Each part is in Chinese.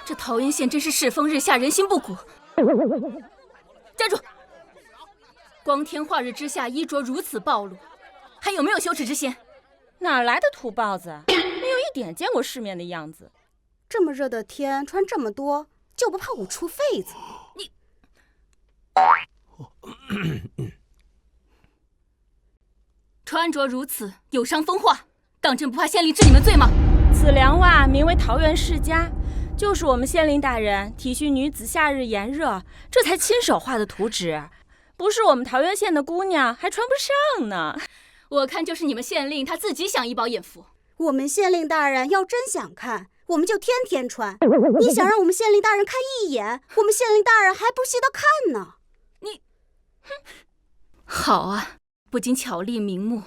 这桃源县真是世风日下，人心不古。站住！光天化日之下，衣着如此暴露，还有没有羞耻之心？哪来的土包子？没有一点见过世面的样子。这么热的天，穿这么多，就不怕捂出痱子？你穿着如此，有伤风化，当真不怕县令治你们罪吗？此凉袜名为桃源世家，就是我们县令大人体恤女子夏日炎热，这才亲手画的图纸。不是我们桃源县的姑娘，还穿不上呢。我看就是你们县令他自己想一饱眼福。我们县令大人要真想看，我们就天天穿。你想让我们县令大人看一眼，我们县令大人还不稀得看呢。你，哼，好啊，不仅巧立名目，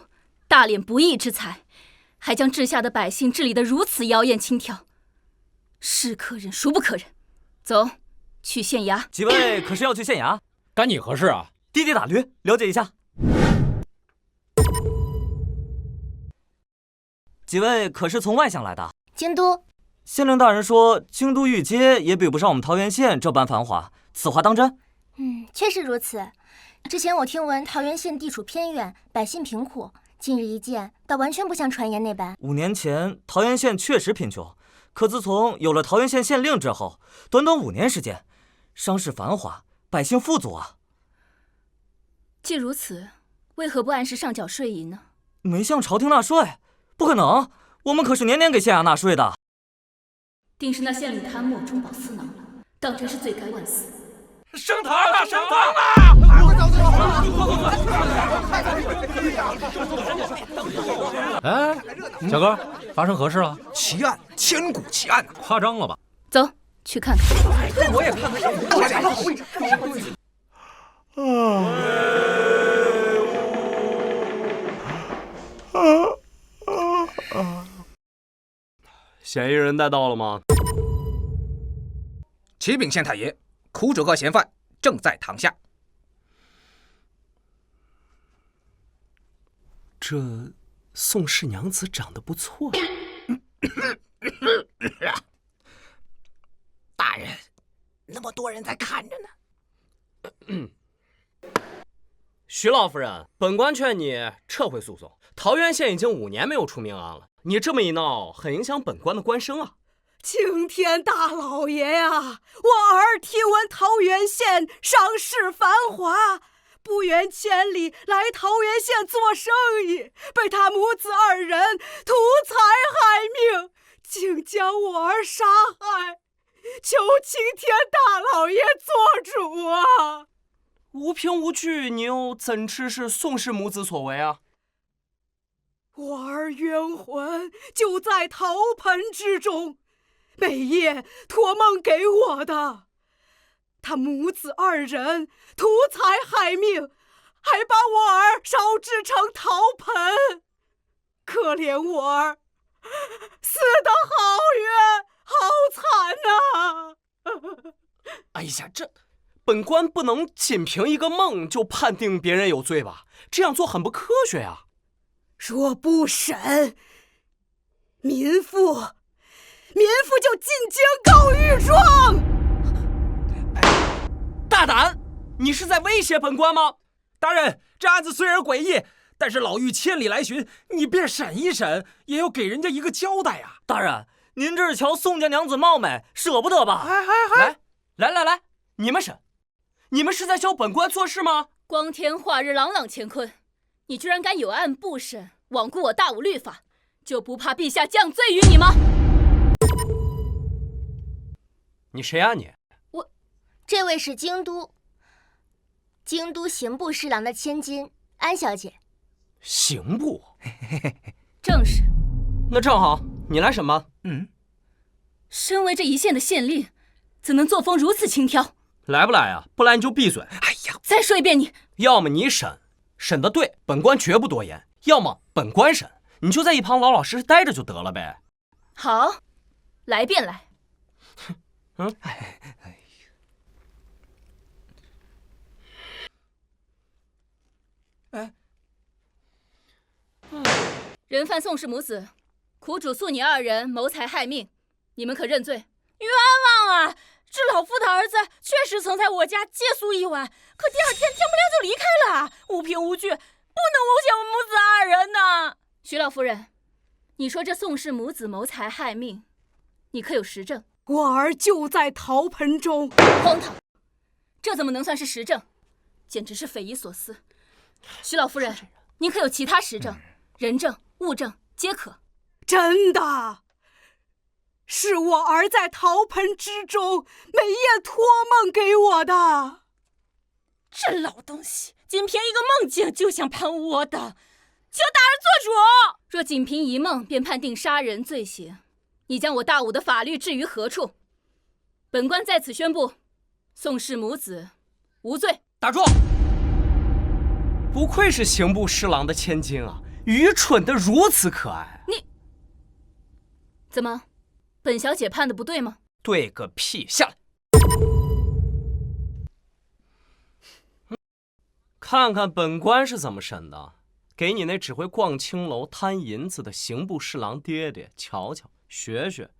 大敛不义之财，还将治下的百姓治理得如此妖艳轻佻，是可忍孰不可忍。走，去县衙。几位可是要去县衙？干你何事啊？滴滴打驴，了解一下。几位可是从外乡来的？京都。县令大人说，京都御街也比不上我们桃源县这般繁华，此话当真？确实如此。之前我听闻桃源县地处偏远，百姓贫苦，今日一见，倒完全不像传言那般。5年前，桃源县确实贫穷，可自从有了桃源县县令之后，短短5年时间，商市繁华，百姓富足啊。既如此，为何不按时上缴税银呢？没向朝廷纳税？不可能，我们可是年年给县衙纳税的。定是那县令贪墨中饱私囊了，当真是罪该万死。升堂了，升堂了！哎，小哥，发生何事了？奇案，千古奇案，夸张了吧？走，去看看。我也看看。嫌疑人带到了吗？启禀县太爷，苦主和嫌犯正在堂下。这宋氏娘子长得不错。大人，那么多人在看着呢。徐老夫人，本官劝你撤回诉讼。桃源县已经5年没有出命案了，你这么一闹，很影响本官的官声啊。青天大老爷呀，我儿听闻桃源县商市繁华，不远千里来桃源县做生意，被他母子2人图财害命，竟将我儿杀害，求青天大老爷做主啊！无凭无据，你又怎知是宋氏母子所为啊？我儿冤魂就在陶盆之中，每夜托梦给我的。他母子2人图财害命，还把我儿烧制成陶盆，可怜我儿死得好冤好惨啊！哎呀，这本官不能仅凭一个梦就判定别人有罪吧？这样做很不科学呀。若不审，民妇就进京告御状。大胆！你是在威胁本官吗？大人，这案子虽然诡异，但是老妪千里来寻，你便审一审，也要给人家一个交代呀。大人，您这是瞧宋家娘子貌美，舍不得吧？来，你们审，你们是在教本官做事吗？光天化日，朗朗乾坤，你居然敢有案不审，罔顾我大武律法，就不怕陛下降罪于你吗？你谁啊你？这位是京都刑部侍郎的千金安小姐。刑部？正是。那正好，你来审吧。身为这一县的县令，怎能作风如此轻佻？来不来啊？不来你就闭嘴。哎呀，再说一遍你。要么你审得对，本官绝不多言；要么本官审，你就在一旁老老实实待着就得了呗。好，来便来。人犯宋氏母子，苦主诉你2人谋财害命，你们可认罪？冤枉啊！这老夫的儿子确实曾在我家借宿一晚，可第二天天不亮就离开了，无凭无据，不能诬陷我母子二人呢。徐老夫人，你说这宋氏母子谋财害命，你可有实证？我儿就在陶盆中。荒唐！这怎么能算是实证？简直是匪夷所思。徐老夫人，您可有其他实证？人证、物证皆可。真的，是我儿在陶盆之中每夜托梦给我的。这老东西，仅凭一个梦境就想攀污我等，求大人做主。若仅凭一梦便判定杀人罪行，你将我大武的法律置于何处？本官在此宣布，宋氏母子无罪。打住！不愧是刑部侍郎的千金啊，愚蠢的如此可爱。你怎么，本小姐判的不对吗？对个屁！下来，看看本官是怎么审的。给你那只会逛青楼贪银子的刑部侍郎爹爹瞧瞧学学。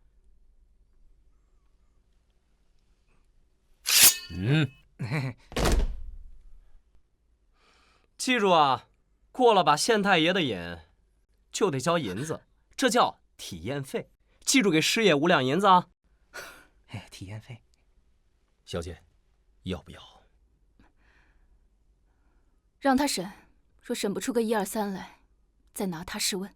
记住啊，过了把县太爷的瘾，就得交银子，这叫体验费。记住给师爷5两银子啊！体验费，小姐，要不要？让他审，若审不出个1、2、3来，再拿他试问。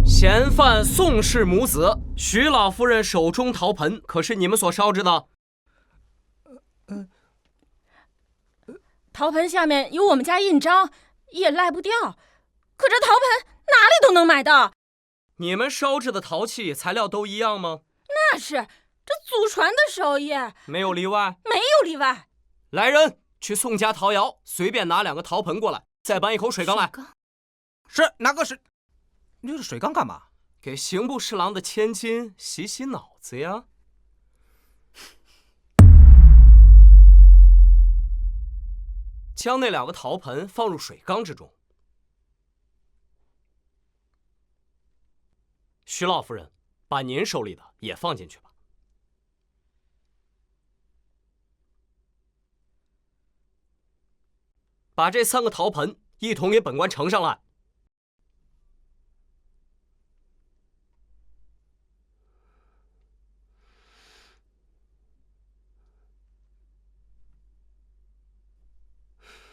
嫌犯宋氏母子，徐老夫人手中陶盆可是你们所烧制的？陶盆下面有我们家印章，也赖不掉。可这陶盆哪里都能买到。你们烧制的陶器材料都一样吗？那是，这祖传的手艺，没有例外。没有例外。来人，去宋家陶窑，随便拿2个陶盆过来，再搬一口水缸来。是，拿个水。你这水缸干嘛？给刑部侍郎的千金洗洗脑子呀。将那2个陶盆放入水缸之中。徐老夫人，把您手里的也放进去吧。把这3个陶盆一同给本官盛上来。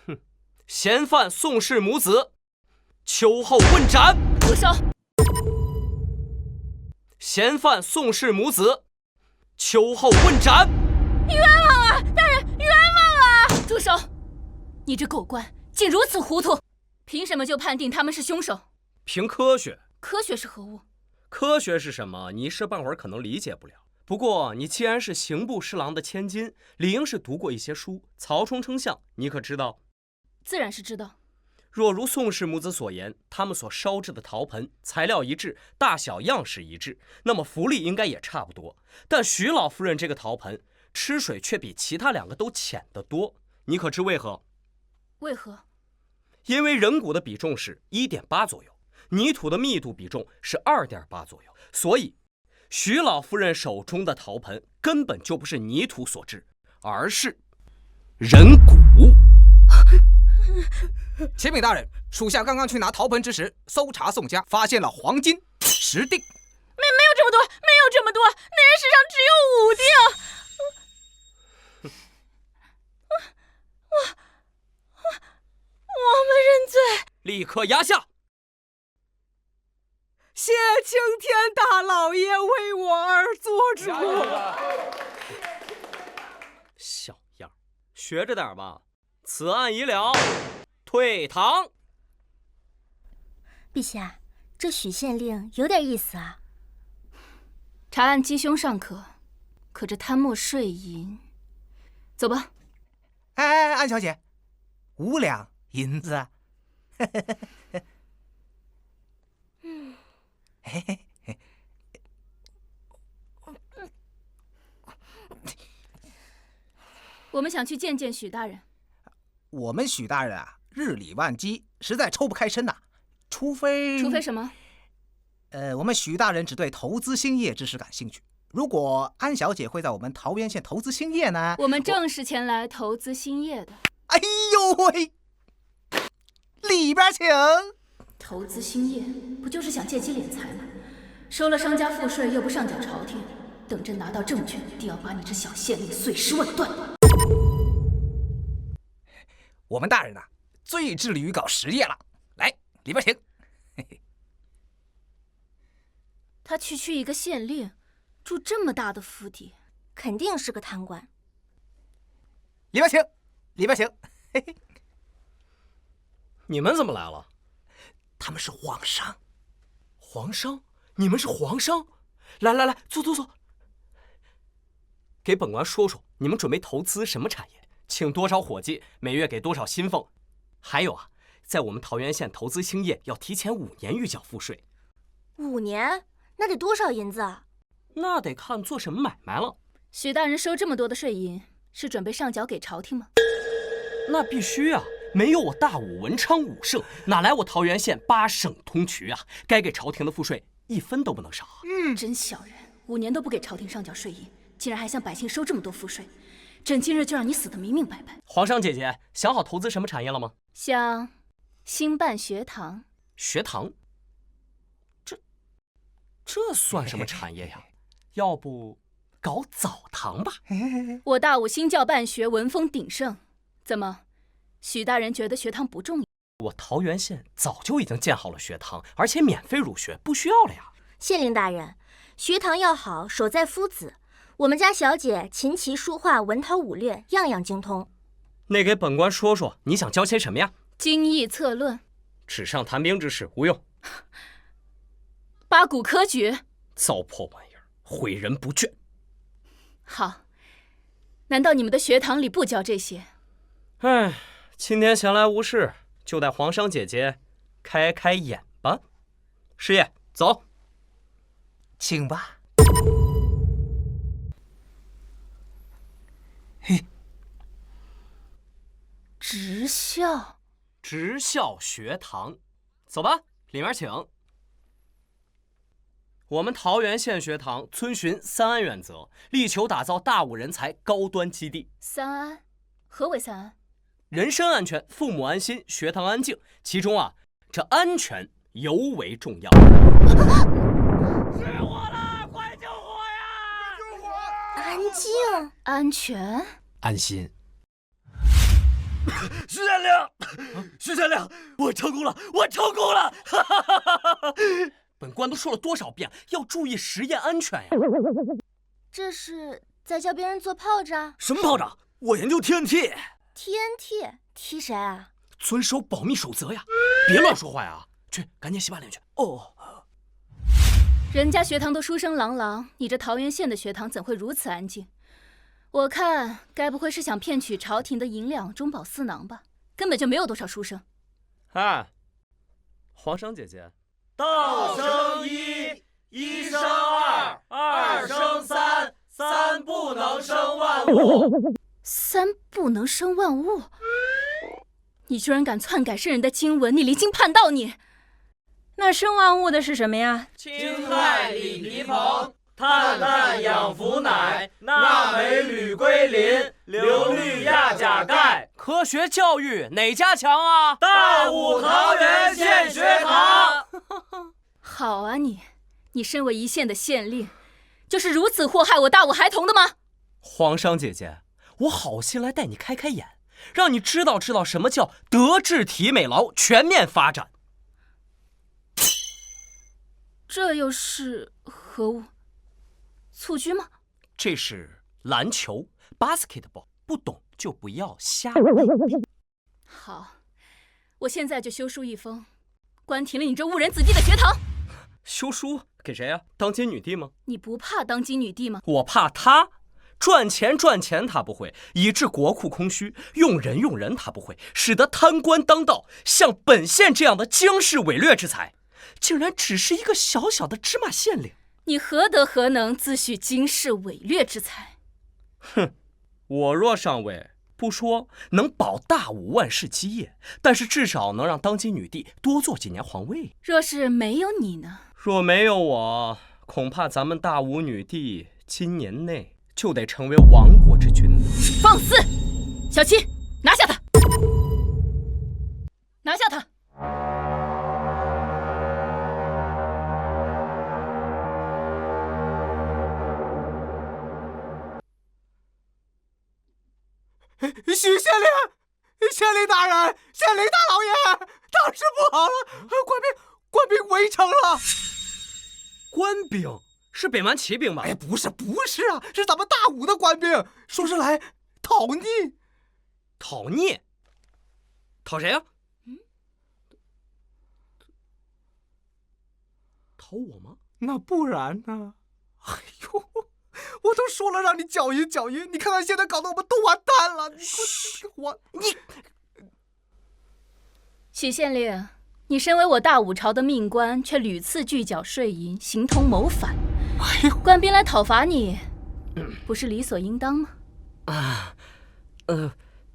哼，嫌犯宋氏母子，秋后问斩。住手！嫌犯宋氏母子，秋后问斩。冤枉啊，大人，冤枉啊！住手！你这狗官竟如此糊涂，凭什么就判定他们是凶手？凭科学。科学是何物？科学是什么？你一时半会儿可能理解不了。不过你既然是刑部侍郎的千金，理应是读过一些书。曹冲称象，你可知道？自然是知道。若如宋氏母子所言，他们所烧制的陶盆材料一致，大小样式一致，那么浮力应该也差不多。但徐老夫人这个陶盆吃水却比其他2个都浅得多，你可知为何？为何？因为人骨的比重是1.8左右，泥土的密度比重是2.8左右，所以徐老夫人手中的陶盆根本就不是泥土所制，而是人骨。启禀大人，属下刚刚去拿陶盆之时，搜查宋家，发现了黄金10锭。没有这么多，没有这么多，那人手上只有5锭。我们认罪，立刻押下。谢青天大老爷为我儿做主。小样，学着点吧。此案已了，退堂。陛下，这许县令有点意思啊。查案缉凶尚可这贪墨税银，走吧。哎，安小姐，5两银子。我们想去见见许大人。我们许大人啊，日理万机，实在抽不开身呐。除非什么？我们许大人只对投资兴业之事感兴趣。如果安小姐会在我们桃源县投资兴业呢？我们正是前来投资兴业的。哎呦喂，里边请。投资兴业不就是想借机敛财吗？收了商家赋税又不上缴朝廷，等着拿到政权，定要把你这小县令碎尸万段。我们大人最致力于搞实业了，来里边请。嘿嘿。他区一个县令，住这么大的府邸，肯定是个贪官。里边请，里边请。嘿嘿。你们怎么来了？他们是皇商。皇商？你们是皇商？来来来，坐坐坐。给本官说说，你们准备投资什么产业？请多少伙计，每月给多少薪俸？还有在我们桃源县投资兴业要提前5年预缴赋税。5年？那得多少银子啊？那得看做什么买卖了。许大人收这么多的税银，是准备上缴给朝廷吗？那必须没有我大武文昌武圣，哪来我桃源县8省通衢啊？该给朝廷的赋税1分都不能少。真小人，5年都不给朝廷上缴税银，竟然还向百姓收这么多赋税，朕今日就让你死得明明白白。皇上姐姐，想好投资什么产业了吗？想兴办学堂。学堂？这算什么产业呀？要不搞澡堂吧？我大武新教办学，文风鼎盛。怎么，许大人觉得学堂不重要？我桃源县早就已经建好了学堂，而且免费入学，不需要了呀。县令大人，学堂要好，手在夫子。我们家小姐琴棋书画文韬武略样样精通。那给本官说说，你想教些什么呀？经义策论，纸上谈兵之事无用。八股科举，糟粕玩意儿，诲人不倦。好，难道你们的学堂里不教这些？哎，今天闲来无事，就带皇商姐姐开开眼吧。师爷，走，请吧。职校，职校学堂，走吧，里面请。我们桃源县学堂遵循3安原则，力求打造大武人才高端基地。3安，何为3安？人身安全，父母安心，学堂安静。其中这安全尤为重要。失火了，快救火呀！救火！安静，安全，安心。徐县令，徐县令，我成功了，我成功了！本官都说了多少遍，要注意实验安全呀！这是在教别人做炮仗？什么炮仗？我研究 TNT。TNT 踢谁啊？遵守保密守则呀！别乱说话呀！去，赶紧洗把脸去。哦。人家学堂都书声朗朗，你这桃源县的学堂怎会如此安静？我看该不会是想骗取朝廷的银两中饱私囊吧？根本就没有多少书生。皇上姐姐，道生一，一生二，二生三，三不能生万物。3不能生万物？你居然敢篡改圣人的经文，你离经叛道你！那生万物的是什么呀？青亥李皮蓬，碳氮氧氟氖，钠镁铝硅磷，硫氯氩钾钙。科学教育哪家强啊？大武桃源县学堂。好啊你身为一县的县令，就是如此祸害我大武孩童的吗？皇上姐姐，我好心来带你开开眼，让你知道什么叫德智体美劳全面发展。这又是何物？蹴鞠吗？这是篮球 basketball， 不懂就不要瞎背。好，我现在就修书一封，关停了你这误人子弟的学堂。修书给谁啊？当今女帝吗？你不怕当今女帝吗？我怕她。赚钱她不会，以致国库空虚；用人她不会，使得贪官当道。像本县这样的经世伟略之才，竟然只是一个小小的芝麻县令。你何德何能自诩经世伟略之才？哼，我若上位，不说能保大武万世基业，但是至少能让当今女帝多做几年皇位。若是没有你呢？若没有我，恐怕咱们大武女帝今年内就得成为亡国之君。放肆！小七，拿下他！拿下他！许县令，县令大人，县令大老爷，大事不好了，官兵围城了。官兵是北蛮骑兵吧？哎，不是啊，是咱们大武的官兵，说是来讨逆。讨逆？讨谁呀？讨我吗？那不然呢？哎呦，我都说了让你搅匀搅匀，你看看现在搞得我们都完蛋了。你许县令，你身为我大武朝的命官，却屡次拒缴税银，形同谋反。哎呦，官兵来讨伐你，不是理所应当吗？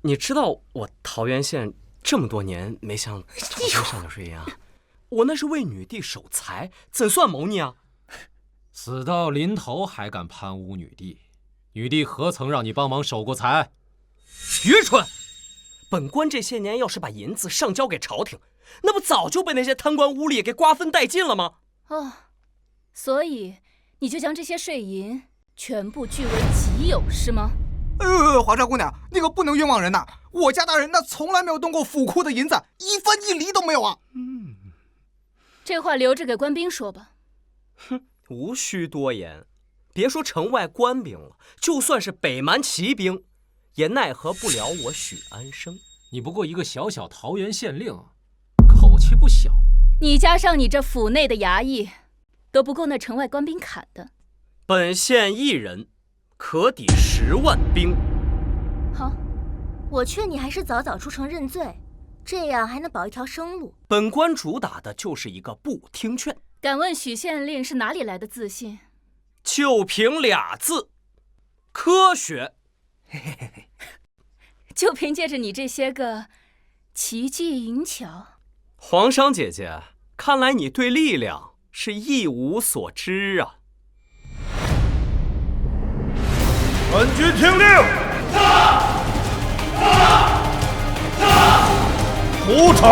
你知道我桃源县这么多年没向朝廷上缴税银啊？我那是为女帝守财，怎算谋逆啊？死到临头还敢攀污女帝，女帝何曾让你帮忙守过财？愚蠢！本官这些年要是把银子上交给朝廷，那不早就被那些贪官污吏给瓜分殆尽了吗？哦，所以你就将这些税银全部据为己有，是吗？皇上姑娘，你可不能冤枉人呐！我家大人那从来没有动过府库的银子，一分一厘都没有啊！这话留着给官兵说吧。哼，无需多言。别说城外官兵了，就算是北蛮骑兵，也奈何不了我许安生。你不过一个小小桃源县令，口气不小。你加上你这府内的衙役，都不够那城外官兵砍的。本县一人可抵10万兵。好，我劝你还是早早出城认罪，这样还能保一条生路。本官主打的就是一个不听劝。敢问许县令是哪里来的自信？就凭2字，科学。就凭借着你这些个奇技淫巧。皇上姐姐，看来你对力量是一无所知啊。全军听令，出城！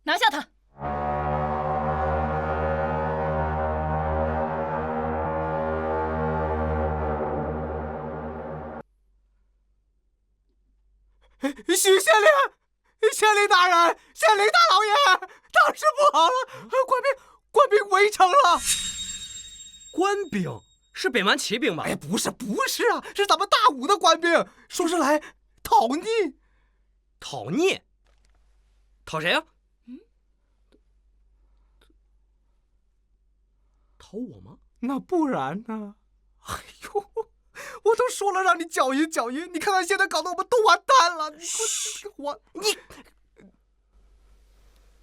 拿下他！许县令，县令大人，县令大老爷，大事不好了，官兵围城了。官兵是北蛮骑兵吧？哎，不是啊，是咱们大武的官兵，说是来讨逆。讨逆？讨谁呀？讨我吗？那不然呢？哎呦，我都说了让你搅匀搅匀，你看看现在搞得我们都完蛋了。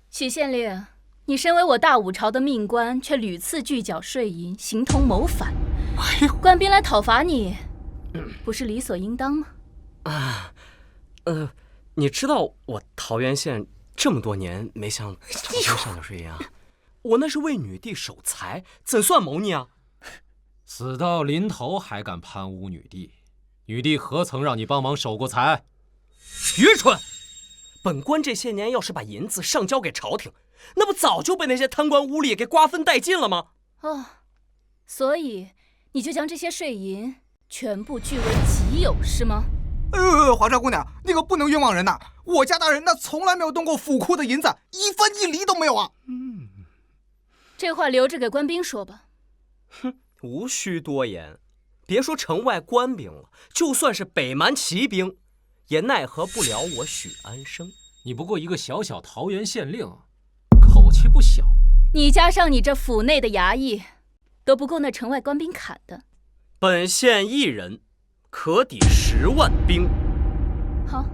许县令，你身为我大武朝的命官，却屡次拒缴税银，形同谋反。哎呦，官兵来讨伐你，不是理所应当吗？你知道我桃源县这么多年没向朝廷上缴税银啊？我那是为女帝守财，怎算谋逆啊？死到临头还敢攀污女帝，女帝何曾让你帮忙守过财？愚蠢！本官这些年要是把银子上交给朝廷，那不早就被那些贪官污吏给瓜分殆尽了吗？哦，所以你就将这些税银全部据为己有，是吗？皇上姑娘，你可不能冤枉人呐！我家大人那从来没有动过府库的银子，一分一厘都没有啊！这话留着给官兵说吧。哼，无需多言。别说城外官兵了，就算是北蛮骑兵，也奈何不了我许安生。你不过一个小小桃源县令，口气不小。你加上你这府内的衙役，都不够那城外官兵砍的。本县一人可抵10万兵。好，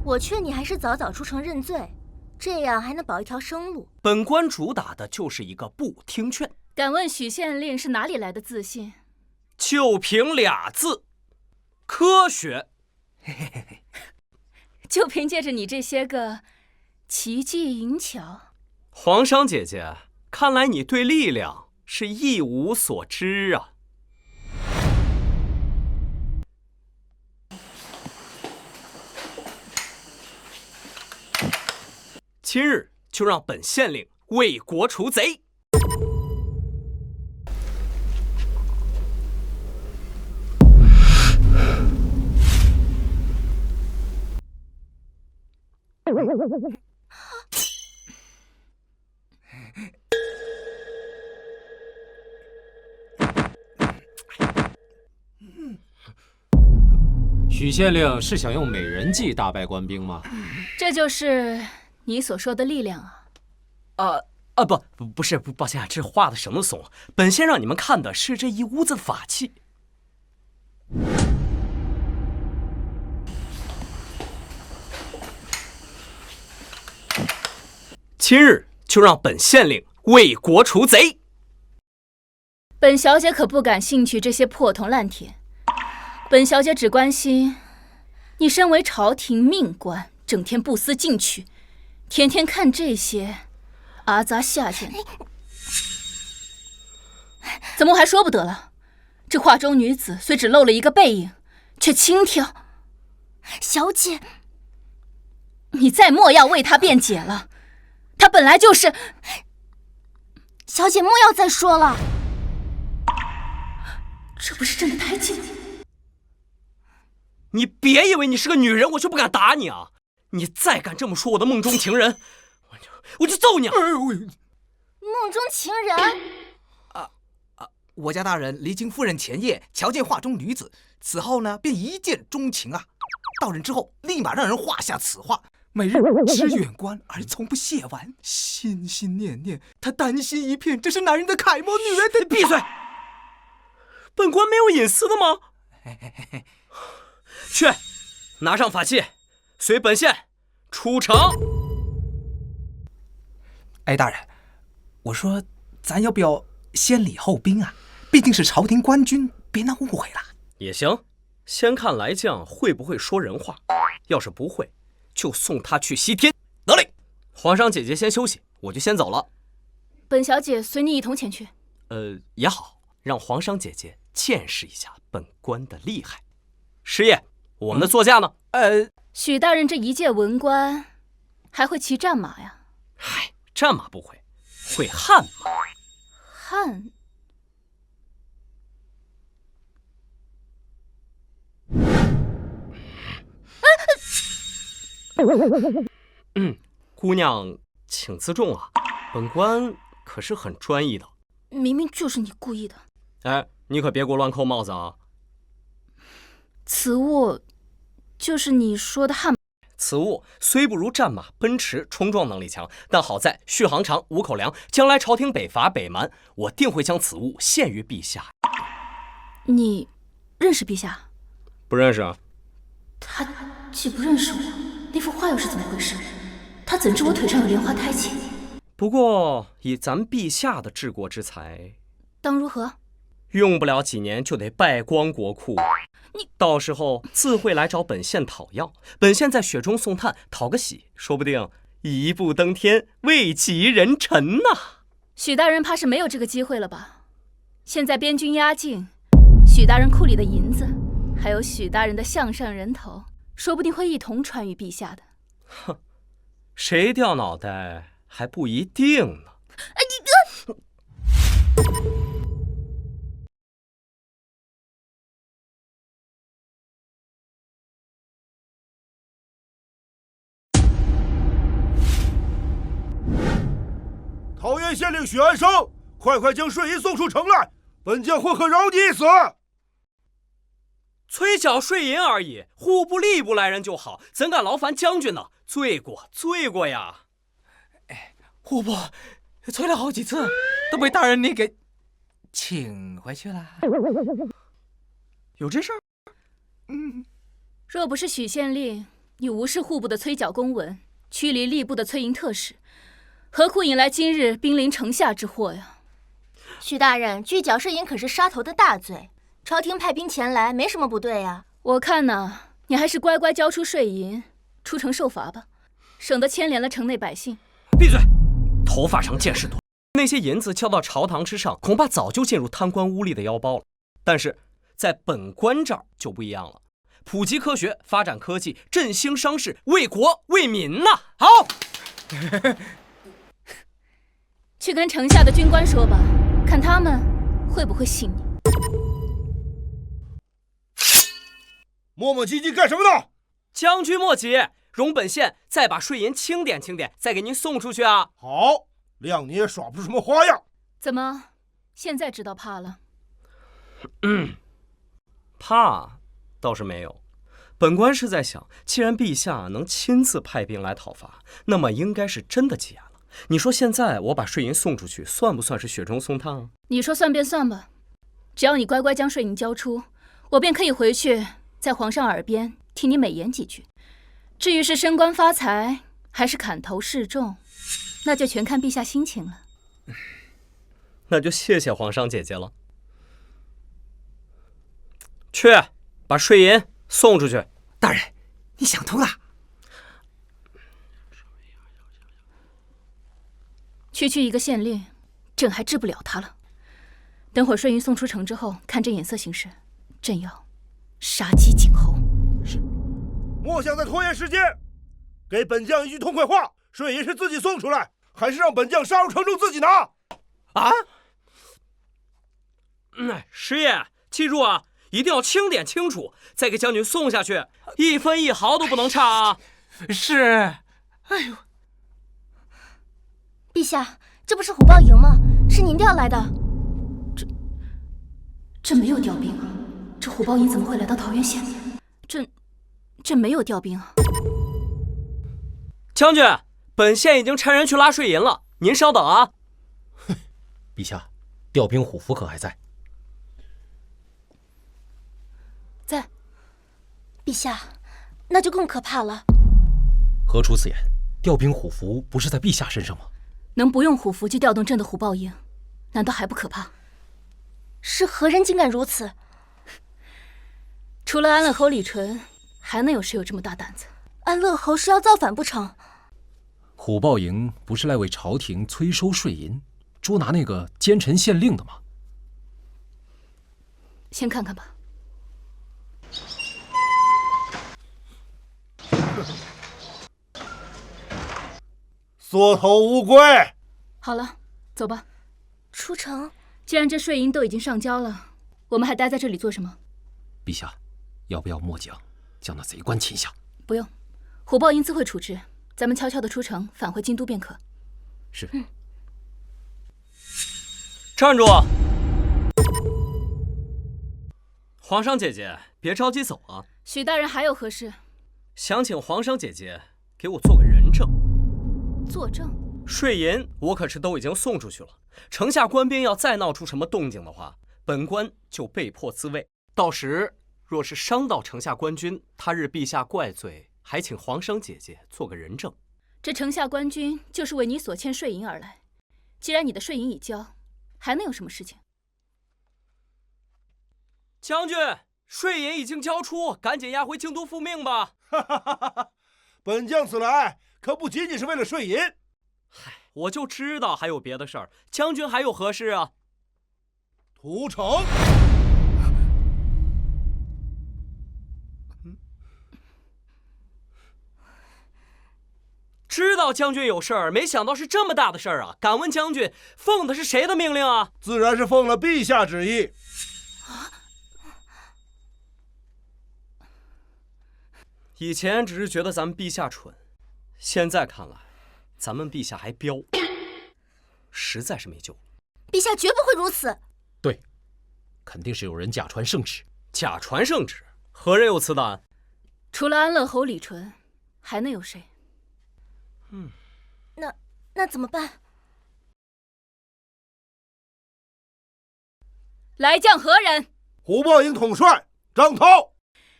我劝你还是早早出城认罪，这样还能保一条生路。本官主打的就是一个不听劝。敢问许县令是哪里来的自信？就凭2字，科学。就凭借着你这些个奇技淫巧。皇上姐姐，看来你对力量是一无所知啊。今日就让本县令为国除贼。许县令是想用美人计大败官兵吗？这就是你所说的力量啊？不是，抱歉，这话的什么怂？本县让你们看的是这一屋子法器。今日就让本县令为国除贼。本小姐可不感兴趣这些破铜烂铁，本小姐只关心你身为朝廷命官，整天不思进取，天天看这些阿杂下贱。怎么我还说不得了？这画中女子虽只露了一个背影，却轻佻。小姐，你再莫要为她辩解了，她本来就是……小姐莫要再说了。这不是真的太近了？你别以为你是个女人，我就不敢打你啊！你再敢这么说我的梦中情人，我就揍你啊！梦中情人？我家大人离京夫人前夜瞧见画中女子，此后呢便一见钟情啊。到任之后，立马让人画下此画，每日吃远观而从不亵玩，心心念念，他丹心一片，这是男人的楷模，女人的……闭嘴！本官没有隐私的吗？去，拿上法器，随本县出城。哎，大人，我说咱要不要先礼后兵啊？毕竟是朝廷官军，别闹误会了。也行，先看来将会不会说人话，要是不会，就送他去西天。得嘞，皇上姐姐先休息，我就先走了。本小姐随你一同前去。也好，让皇上姐姐见识一下本官的厉害。师爷，我们的座驾呢？许大人这一介文官，还会骑战马呀？嗨，战马不会，会悍马。悍？姑娘，请自重啊，本官可是很专一的。明明就是你故意的。哎，你可别给我乱扣帽子啊！此物就是你说的悍马。此物虽不如战马、奔驰冲撞能力强，但好在续航长、五口粮。将来朝廷北伐北蛮，我定会将此物献于陛下。你认识陛下？不认识啊。他既不认识我，那幅画又是怎么回事？他怎知我腿上有莲花胎记？不过以咱陛下的治国之才，当如何？用不了几年就得败光国库。你到时候自会来找本县讨要，本县在雪中送炭，讨个喜，说不定一步登天，位极人臣呐。许大人怕是没有这个机会了吧？现在边军压境，许大人库里的银子，还有许大人的项上人头，说不定会一同传于陛下的。哼，谁掉脑袋还不一定呢。哎，桃源县令许安生，快快将税银送出城来，本将混合饶你一死。催缴税银而已，户部吏部来人就好，怎敢劳烦将军呢？罪过呀！哎，户部催了好几次，都被大人你给请回去了。有这事儿？若不是许县令，你无视户部的催缴公文，驱离吏部的催银特使，何苦引来今日兵临城下之祸呀？许大人，拒缴税银可是杀头的大罪，朝廷派兵前来没什么不对呀。我看呢，你还是乖乖交出税银，出城受罚吧。省得牵连了城内百姓。闭嘴！头发上见识多。那些银子交到朝堂之上，恐怕早就进入贪官污吏的腰包了。但是在本官这儿就不一样了，普及科学，发展科技，振兴商事，为国为民呐！好，去跟城下的军官说吧，看他们会不会信你。磨磨唧唧干什么呢？将军莫急，容本县再把税银清点清点，再给您送出去啊。好，谅你也耍不出什么花样。怎么，现在知道怕了？怕倒是没有。本官是在想，既然陛下能亲自派兵来讨伐，那么应该是真的急眼了。你说现在我把税银送出去，算不算是雪中送炭啊？你说算便算吧，只要你乖乖将税银交出，我便可以回去在皇上耳边替你美言几句。至于是升官发财，还是砍头示众，那就全看陛下心情了。那就谢谢皇上姐姐了。去，把税银送出去。大人，你想偷的？区一个县令，朕还治不了他了。等会儿税银送出城之后，看朕眼色行事，朕要杀鸡儆猴。是，莫想再拖延时间，给本将一句痛快话：税银是自己送出来，还是让本将杀入城中自己拿？啊？师爷，记住啊，一定要清点清楚，再给将军送下去，一分一毫都不能差啊！是。哎呦，陛下，这不是虎豹营吗？是您调来的。朕没有调兵啊，这虎豹营怎么会来到桃源县？朕没有调兵啊。将军，本县已经差人去拉税银了，您稍等啊。陛下，调兵虎符可还在？在。陛下，那就更可怕了。何出此言？调兵虎符不是在陛下身上吗？能不用虎符就调动朕的虎豹营，难道还不可怕？是何人竟敢如此？除了安乐侯李纯，还能有谁有这么大胆子？安乐侯是要造反不成？虎豹营不是来为朝廷催收税银，捉拿那个奸臣县令的吗？先看看吧。缩头乌龟。好了，走吧。出城。既然这税银都已经上交了，我们还待在这里做什么？陛下，要不要末将将那贼官擒下？不用，虎豹营自会处置。咱们悄悄地出城，返回京都便可。是。站住！皇上姐姐，别着急走啊。许大人还有何事？想请皇上姐姐给我做个人证。作证？税银我可是都已经送出去了，城下官兵要再闹出什么动静的话，本官就被迫自卫。到时若是伤到城下官军，他日陛下怪罪，还请皇上姐姐做个人证。这城下官军就是为你所欠税银而来，既然你的税银已交，还能有什么事情？将军，税银已经交出，赶紧押回京都复命吧。本将此来可不仅仅是为了税银。嗨，我就知道还有别的事儿。将军还有何事啊？屠城。知道将军有事儿，没想到是这么大的事儿啊！敢问将军，奉的是谁的命令啊？自然是奉了陛下旨意。以前只是觉得咱们陛下蠢，现在看来，咱们陛下还彪，实在是没救了。陛下绝不会如此。对，肯定是有人假传圣旨。假传圣旨？何人有此胆？除了安乐侯李纯，还能有谁？那怎么办？来将何人？虎豹营统帅张涛。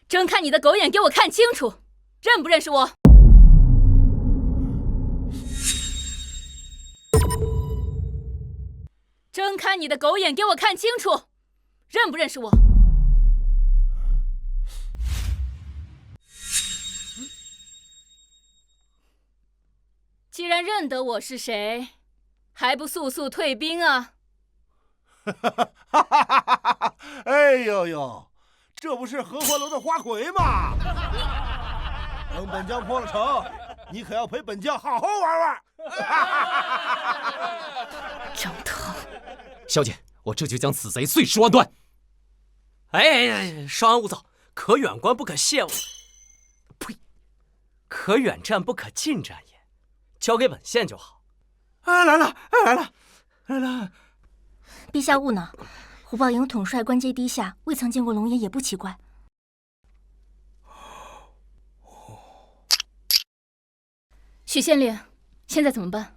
睁开你的狗眼，给我看清楚，认不认识我？睁开你的狗眼，给我看清楚，认不认识我？既然认得我是谁，还不速速退兵啊！哎呦呦，这不是合欢楼的花魁吗？等本将破了城，你可要陪本将好好玩玩。张腾，小姐，我这就将此贼碎尸万段。哎，稍安勿躁，可远观不可亵玩，呸，可远战不可近战也，交给本县就好。来了。陛下勿恼，虎豹营统帅官阶低下，未曾见过龙颜也不奇怪。许县令，现在怎么办？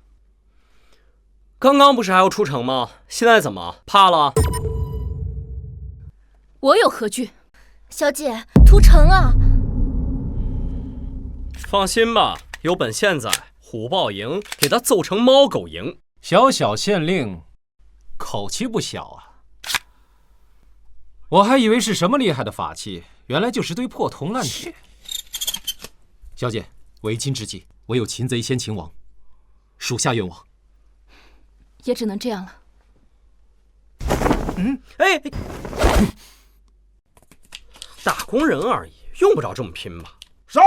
刚刚不是还要出城吗？现在怎么怕了？我有何惧？小姐，屠城啊！放心吧，有本县在，虎豹营给他揍成猫狗营。小小县令，口气不小啊！我还以为是什么厉害的法器，原来就是堆破铜烂铁。小姐，为今之计，唯有擒贼先擒王，属下愿望。也只能这样了。打工人而已，用不着这么拼吧？杀！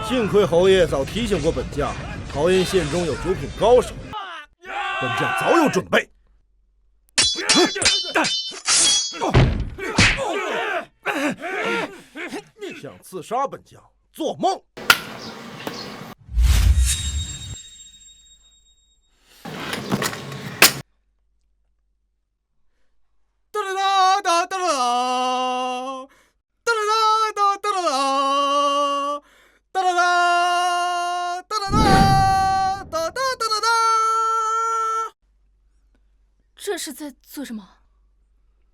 幸亏侯爷早提醒过本将，桃源县中有九品高手，本将早有准备。想刺杀本将，做梦！这是在做什么？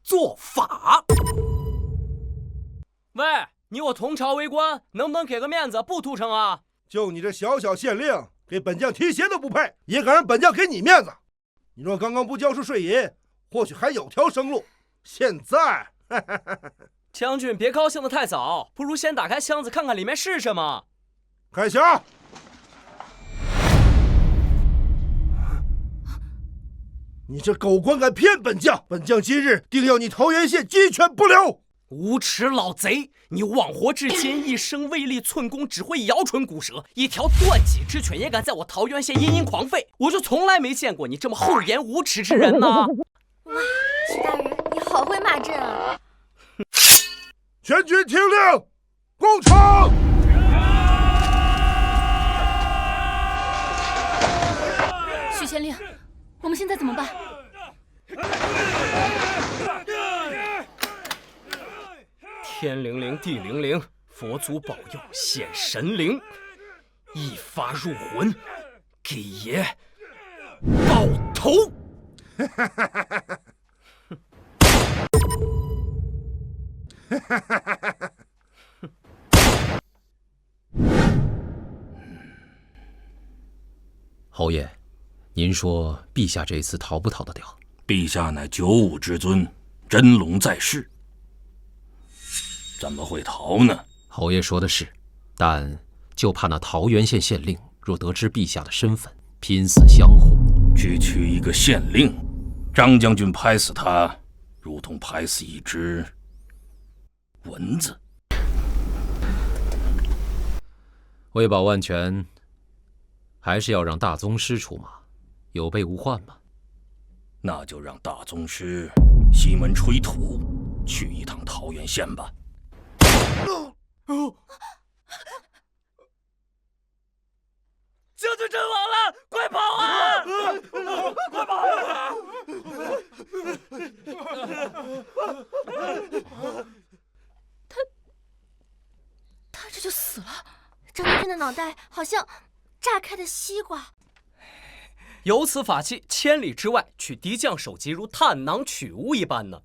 做法。喂，你我同朝为官，能不能给个面子，不屠城啊？就你这小小县令，给本将提鞋都不配，也敢让本将给你面子？你若刚刚不交出税银，或许还有条生路。现在，将军别高兴得太早，不如先打开箱子看看里面是什么。开匣。你这狗官敢骗本将，本将今日定要你桃源县鸡犬不留！无耻老贼！你枉活至今，一生威力寸功，只会摇唇鼓舌，一条断脊之犬也敢在我桃源县嘤嘤狂吠，我就从来没见过你这么厚颜无耻之人呢！哇，许大人，你好会骂阵啊！全军听令，攻城！许县令，我们现在怎么办？天灵灵，地灵灵，佛祖保佑，显神灵，一发入魂，给爷爆头！侯爷，您说陛下这次逃不逃得掉？陛下乃九五之尊，真龙在世，怎么会逃呢？侯爷说的是，但就怕那桃源县县令若得知陛下的身份，拼死相护。区区一个县令，张将军拍死他，如同拍死一只蚊子。为保万全，还是要让大宗师出马，有备无患嘛。那就让大宗师西门吹土，去一趟桃源县吧。将军阵亡了，快跑啊！快跑啊！他这就死了。张将军的脑袋好像炸开的西瓜。有此法器，千里之外取敌将首级如探囊取物一般呢。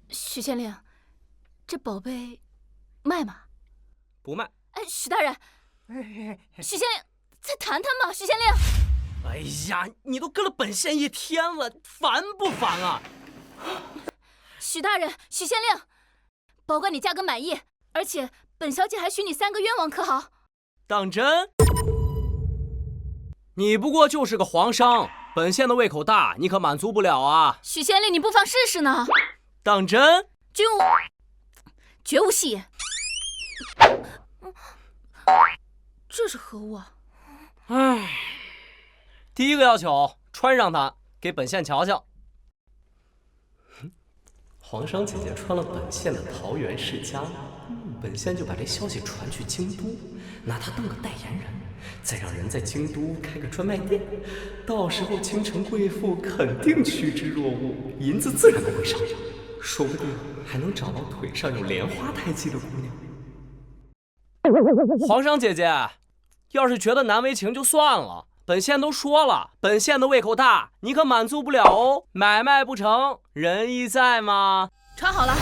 许县令，这宝贝卖吗？不卖。哎，许大人，许县令，再谈谈嘛，许县令。哎呀，你都跟了本县一天了，烦不烦啊？许大人，许县令，保管你价格满意，而且本小姐还许你3个冤枉，可好？当真？你不过就是个皇商，本县的胃口大，你可满足不了啊。许县令，你不妨试试呢。当真？君无，绝无戏言。这是何物啊？唉，第一个要求，穿上它，给本县瞧瞧。皇商姐姐穿了本县的桃园世家，本县就把这消息传去京都，拿她当个代言人，再让人在京都开个专卖店，到时候京城贵妇肯定趋之若鹜，银子自然不会少，说不定还能找到腿上有莲花胎记的姑娘。皇商姐姐，要是觉得难为情就算了，本县都说了，本县的胃口大，你可满足不了哦。买卖不成，仁义在吗？穿好了。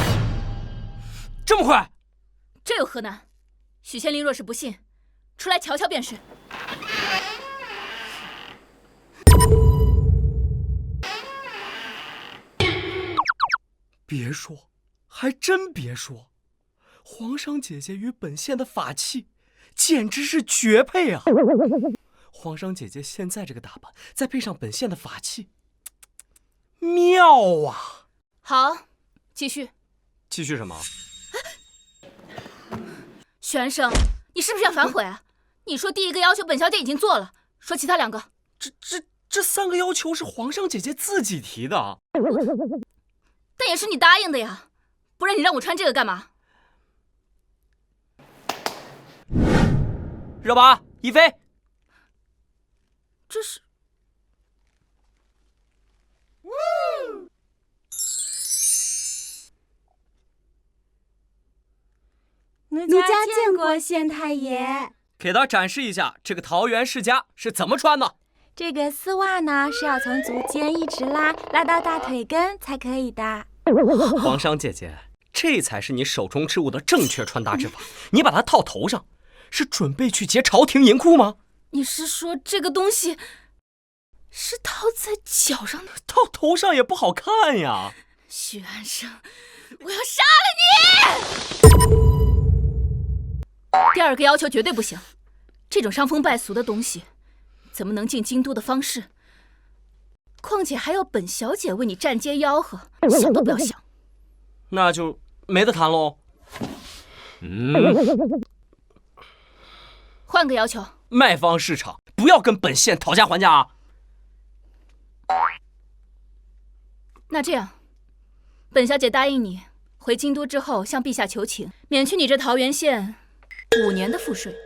这么快？这有何难？许县令若是不信，出来瞧瞧便是。别说，还真别说，皇商姐姐与本县的法器简直是绝配啊！皇商姐姐现在这个打扮，再配上本县的法器，妙啊！好，继续。继续什么？许安生，你是不是要反悔啊？你说第一个要求本小姐已经做了，说其他2个。这3个要求是皇上姐姐自己提的，但也是你答应的呀，不然你让我穿这个干嘛？热拔一飞。这是。奴家见过县太爷。给他展示一下这个桃园世家是怎么穿的。这个丝袜呢，是要从足尖一直拉到大腿根才可以的。皇商姐姐，这才是你手中之物的正确穿搭之法。你把它套头上，是准备去劫朝廷银库吗？你是说这个东西是套在脚上的？套头上也不好看呀。许安生，我要杀了你！第2个要求绝对不行，这种伤风败俗的东西怎么能进京都的方士？况且还要本小姐为你站街吆喝，想都不要想。那就没得谈喽。换个要求。卖方市场，不要跟本县讨价还价啊。那这样，本小姐答应你，回京都之后向陛下求情，免去你这桃源县5年的赋税。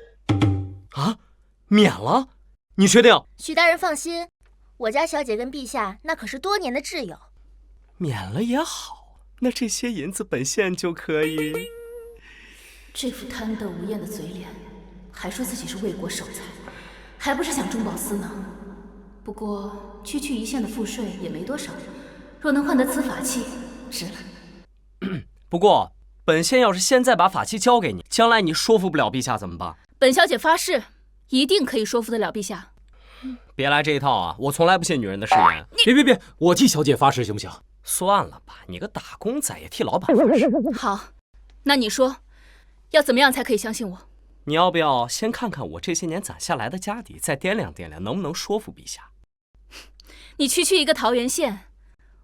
啊，免了？你确定？许大人放心，我家小姐跟陛下那可是多年的挚友。免了也好，那这些银子本县就可以。这副贪得无厌的嘴脸，还说自己是为国守财，还不是想中饱私囊？不过区区1县的赋税也没多少，若能换得此法器，值了。不过本县要是现在把法器交给你，将来你说服不了陛下怎么办？本小姐发誓，一定可以说服得了陛下。别来这一套啊！我从来不信女人的誓言。别，我替小姐发誓行不行？算了吧，你个打工仔也替老板发誓。好，那你说，要怎么样才可以相信我？你要不要先看看我这些年攒下来的家底，再掂量掂量，能不能说服陛下？你区区一个桃源县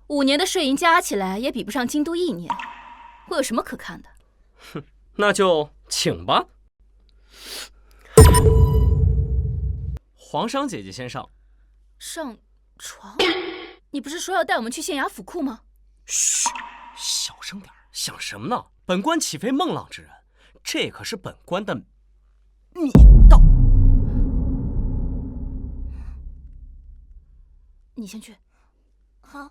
，5年的税银加起来也比不上京都1年，我有什么可看的？哼，那就请吧。皇商姐姐先上。上床？你不是说要带我们去县衙府库吗？嘘，小声点，想什么呢？本官岂非孟浪之人？这可是本官的密道。你先去。好。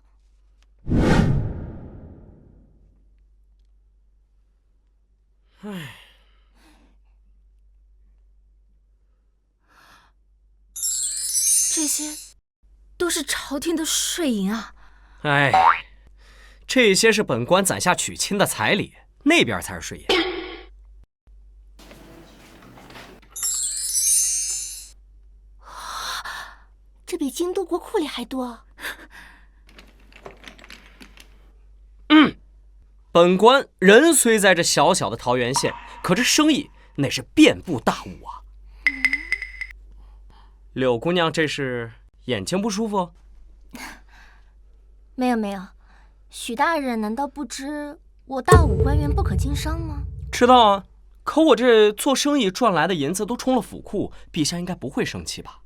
唉。这些都是朝廷的税银啊！哎，这些是本官攒下娶亲的彩礼，那边才是税银。这比京都国库里还多。本官人虽在这小小的桃源县，可这生意那是遍布大武啊。柳姑娘，这是眼睛不舒服？没有，许大人难道不知我大武官员不可经商吗？知道啊，可我这做生意赚来的银子都充了府库，陛下应该不会生气吧？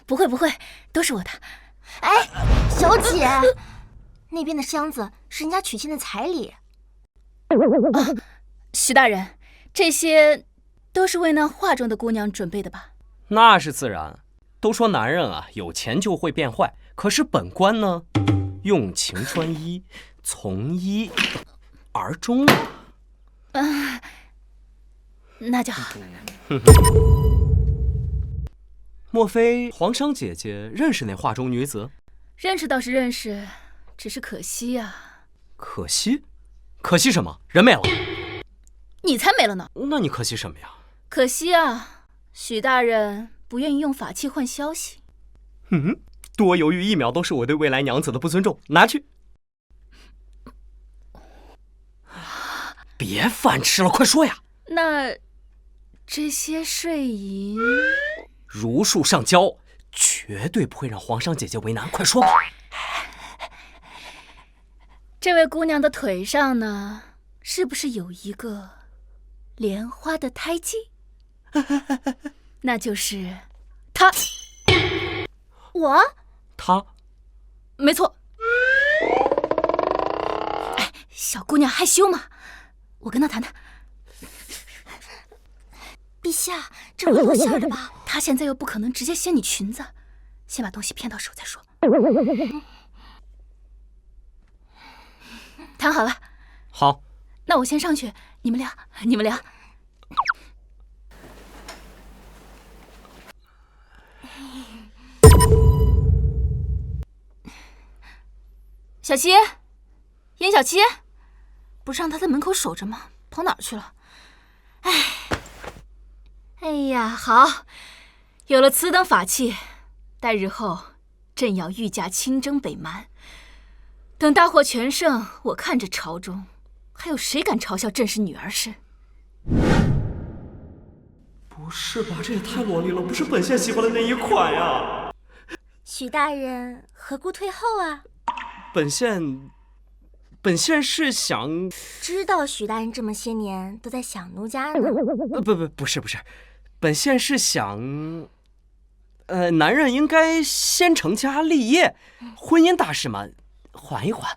不会，都是我的。哎，小姐，那边的箱子是人家娶亲的彩礼。许大人，这些都是为那画中的姑娘准备的吧？那是自然。都说男人啊，有钱就会变坏，可是本官呢，用情专一，从一而终啊。那就好。莫非皇上姐姐认识那画中女子？认识倒是认识，只是可惜啊。可惜？可惜什么？人没了？你才没了呢！那你可惜什么呀？可惜啊，许大人不愿意用法器换消息。多犹豫1秒都是我对未来娘子的不尊重。拿去。别饭吃了，快说呀！那这些税银如数上交，绝对不会让皇上姐姐为难。快说吧。这位姑娘的腿上呢，是不是有一个莲花的胎记？那就是她。她？没错。哎，小姑娘害羞嘛，我跟她谈谈。陛下，这会露馅的吧？她现在又不可能直接掀你裙子，先把东西骗到手再说。谈好了。好，那我先上去，你们聊。小七，严小七，不是让他在门口守着吗？跑哪儿去了？哎呀，好，有了此等法器，待日后朕要御驾亲征北蛮。等大获全胜，我看着朝中还有谁敢嘲笑朕是女儿身？不是吧？这也太萝莉了，不是本县喜欢的那一款呀！许大人何故退后啊？本县是想知道许大人这么些年都在想奴家呢。不是，本县是想，男人应该先成家立业，婚姻大事嘛，缓一缓。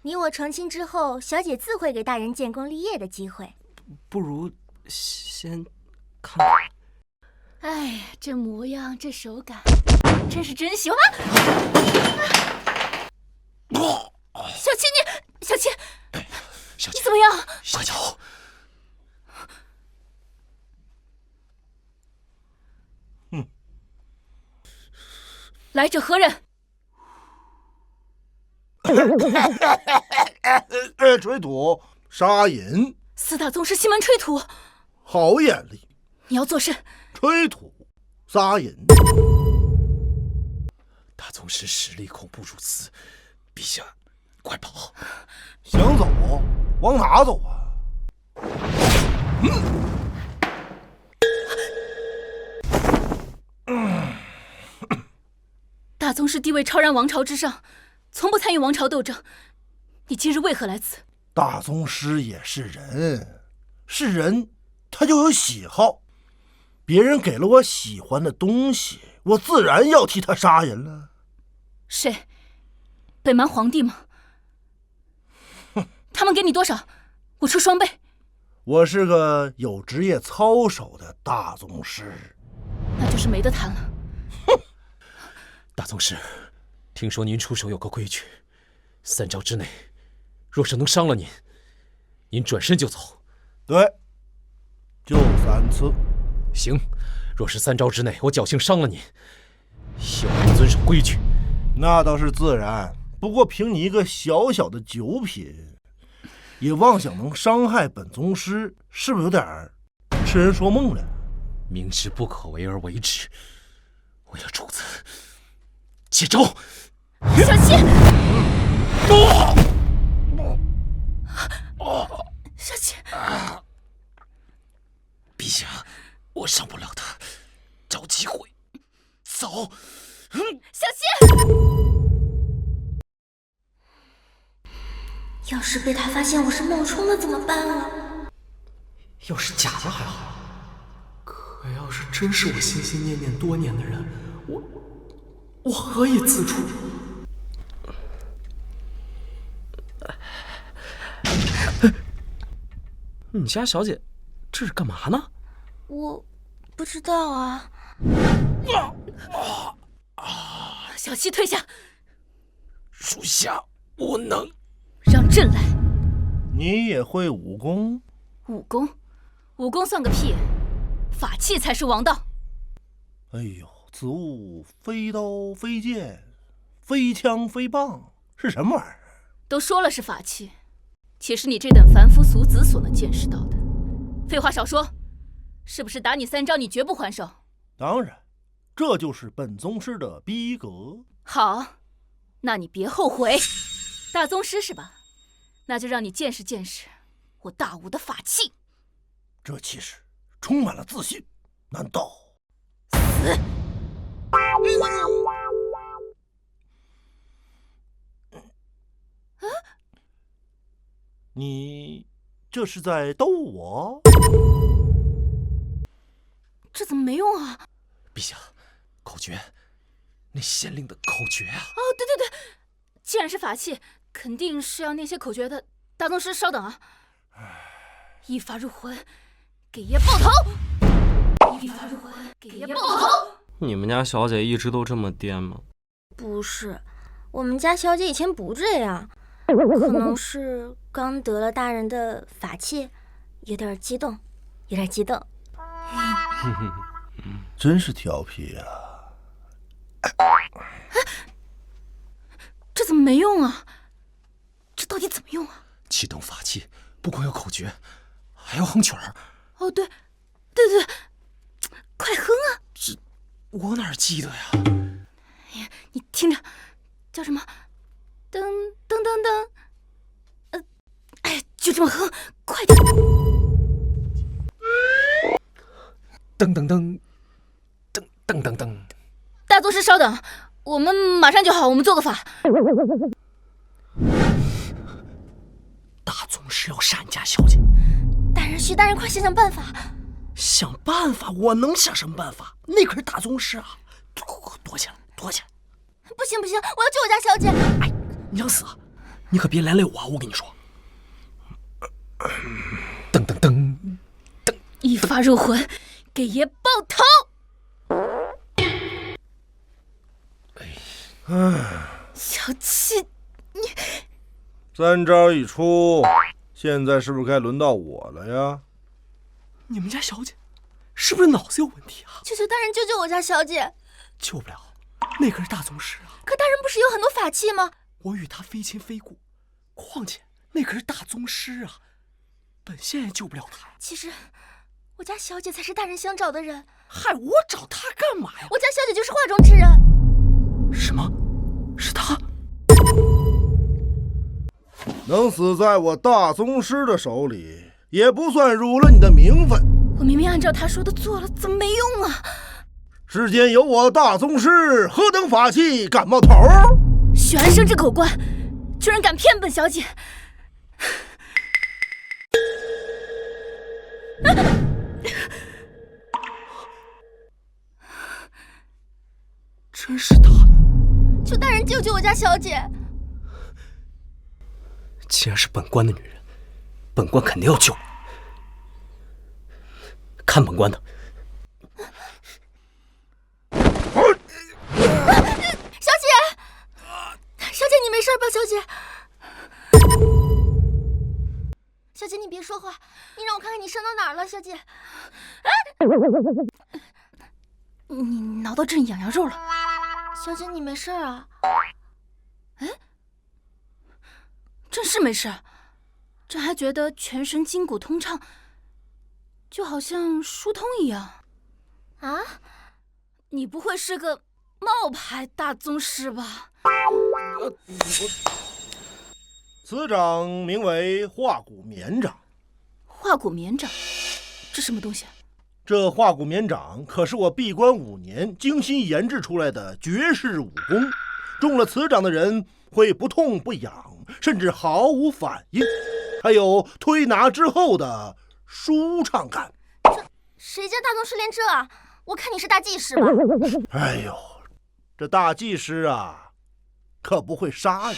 你我成亲之后，小姐自会给大人建功立业的机会。不如先看。哎呀，这模样，这手感，真是真喜欢。小七，你怎么样？快走！来者何人？吹土杀淫。四大宗师西门吹土，好眼力！你要做甚？吹土杀淫。大宗师实力恐不如此，陛下，快跑！想走，往哪走啊？大宗师地位超然王朝之上，从不参与王朝斗争，你今日为何来此？大宗师也是人，是人，他就有喜好。别人给了我喜欢的东西，我自然要替他杀人了。谁？北蛮皇帝吗？他们给你多少？我出双倍。我是个有职业操守的大宗师，那就是没得谈了。大宗师，听说您出手有个规矩，3招之内，若是能伤了您，您转身就走。对，就3次。行，若是3招之内我侥幸伤了您，休不遵守规矩。那倒是自然，不过凭你一个小小的9品，也妄想能伤害本宗师，是不是有点痴人说梦了？明知不可为而为之，为了主子。接招！小心！小心！陛下，我伤不了他，找机会走。小心！要是被他发现我是冒充的怎么办啊？要是假的还好，可要是真是我心心念念多年的人，我何以自处？你家小姐这是干嘛呢？我不知道啊。小七退下。属下无能。让朕来。你也会武功？武功？武功算个屁，法器才是王道。哎呦，此物非刀非剑，非枪非棒，是什么玩意儿？都说了是法器，岂是你这等凡夫俗子所能见识到的？废话少说，是不是打你3招你绝不还手？当然，这就是本宗师的逼格。好，那你别后悔。大宗师是吧？那就让你见识见识我大武的法器。这气势充满了自信，难道死？你这是在逗我？这怎么没用啊？陛下，口诀，那县令的口诀啊！哦，对对对，既然是法器，肯定是要那些口诀的。大宗师，稍等啊！一发入魂，给爷爆头！一发入魂，给爷爆头！你们家小姐一直都这么颠吗？不是，我们家小姐以前不这样，可能是刚得了大人的法器，有点激动，有点激动。真是调皮啊！这怎么没用啊？这到底怎么用啊？启动法器不光有口诀，还要哼曲儿。哦，对，对对，快哼啊！这我哪记得呀？哎呀，你听着，叫什么？噔噔噔噔，哎，就这么哼，快点！噔噔噔，噔噔噔噔。大宗师，稍等，我们马上就好，我们做个法。大宗师要杀你家小姐，大人，徐大人，快想想办法！想办法？我能想什么办法？那可是大宗师啊！躲起来，躲起来！不行不行，我要救我家小姐！哎，你想死啊？你可别连累我啊！我跟你说。噔噔噔噔，一发入魂，给爷爆头！小七，你3招一出，现在是不是该轮到我了呀？你们家小姐是不是脑子有问题啊？求求大人救救我家小姐！救不了，那可是大宗师啊！可大人不是有很多法器吗？我与他非亲非故，况且那可是大宗师啊，本县也救不了他。其实，我家小姐才是大人想找的人。嗨，我找他干嘛呀？我家小姐就是画中之人。什么？是他？能死在我大宗师的手里，也不算辱了你的名分。我明明按照他说的做了，怎么没用啊？世间有我大宗师，何等法器敢冒头？许安生这狗官，居然敢骗本小姐！真是他！求大人救救我家小姐！既然是本官的女人，本官肯定要救。看本官的！小姐，小姐，你没事吧？小姐，小姐，你别说话，你让我看看你伤到哪儿了，小姐。你挠到朕痒痒肉了。小姐，你没事啊？哎，朕是没事，朕还觉得全身筋骨通畅，就好像疏通一样。啊？你不会是个冒牌大宗师吧？此掌名为化骨绵掌。化骨绵掌，这什么东西？这化骨绵掌可是我闭关5年精心研制出来的绝世武功，中了此掌的人会不痛不痒，甚至毫无反应，还有推拿之后的舒畅感。谁家大宗师练这啊？我看你是大技师吧？哎呦，这大技师啊，可不会杀人，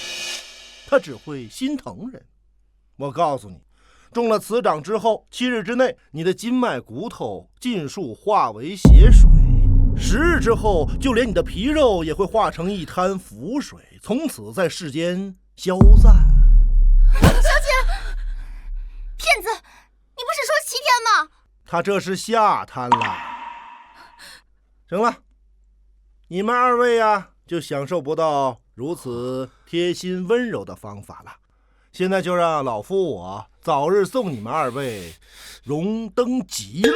他只会心疼人。我告诉你，中了此掌之后，7日之内，你的筋脉骨头尽数化为血水；10日之后，就连你的皮肉也会化成一滩浮水，从此在世间消散。小姐，骗子！你不是说7天吗？他这是下滩了。行了，你们2位啊，就享受不到如此贴心温柔的方法了。现在就让老夫我早日送你们2位荣登极乐。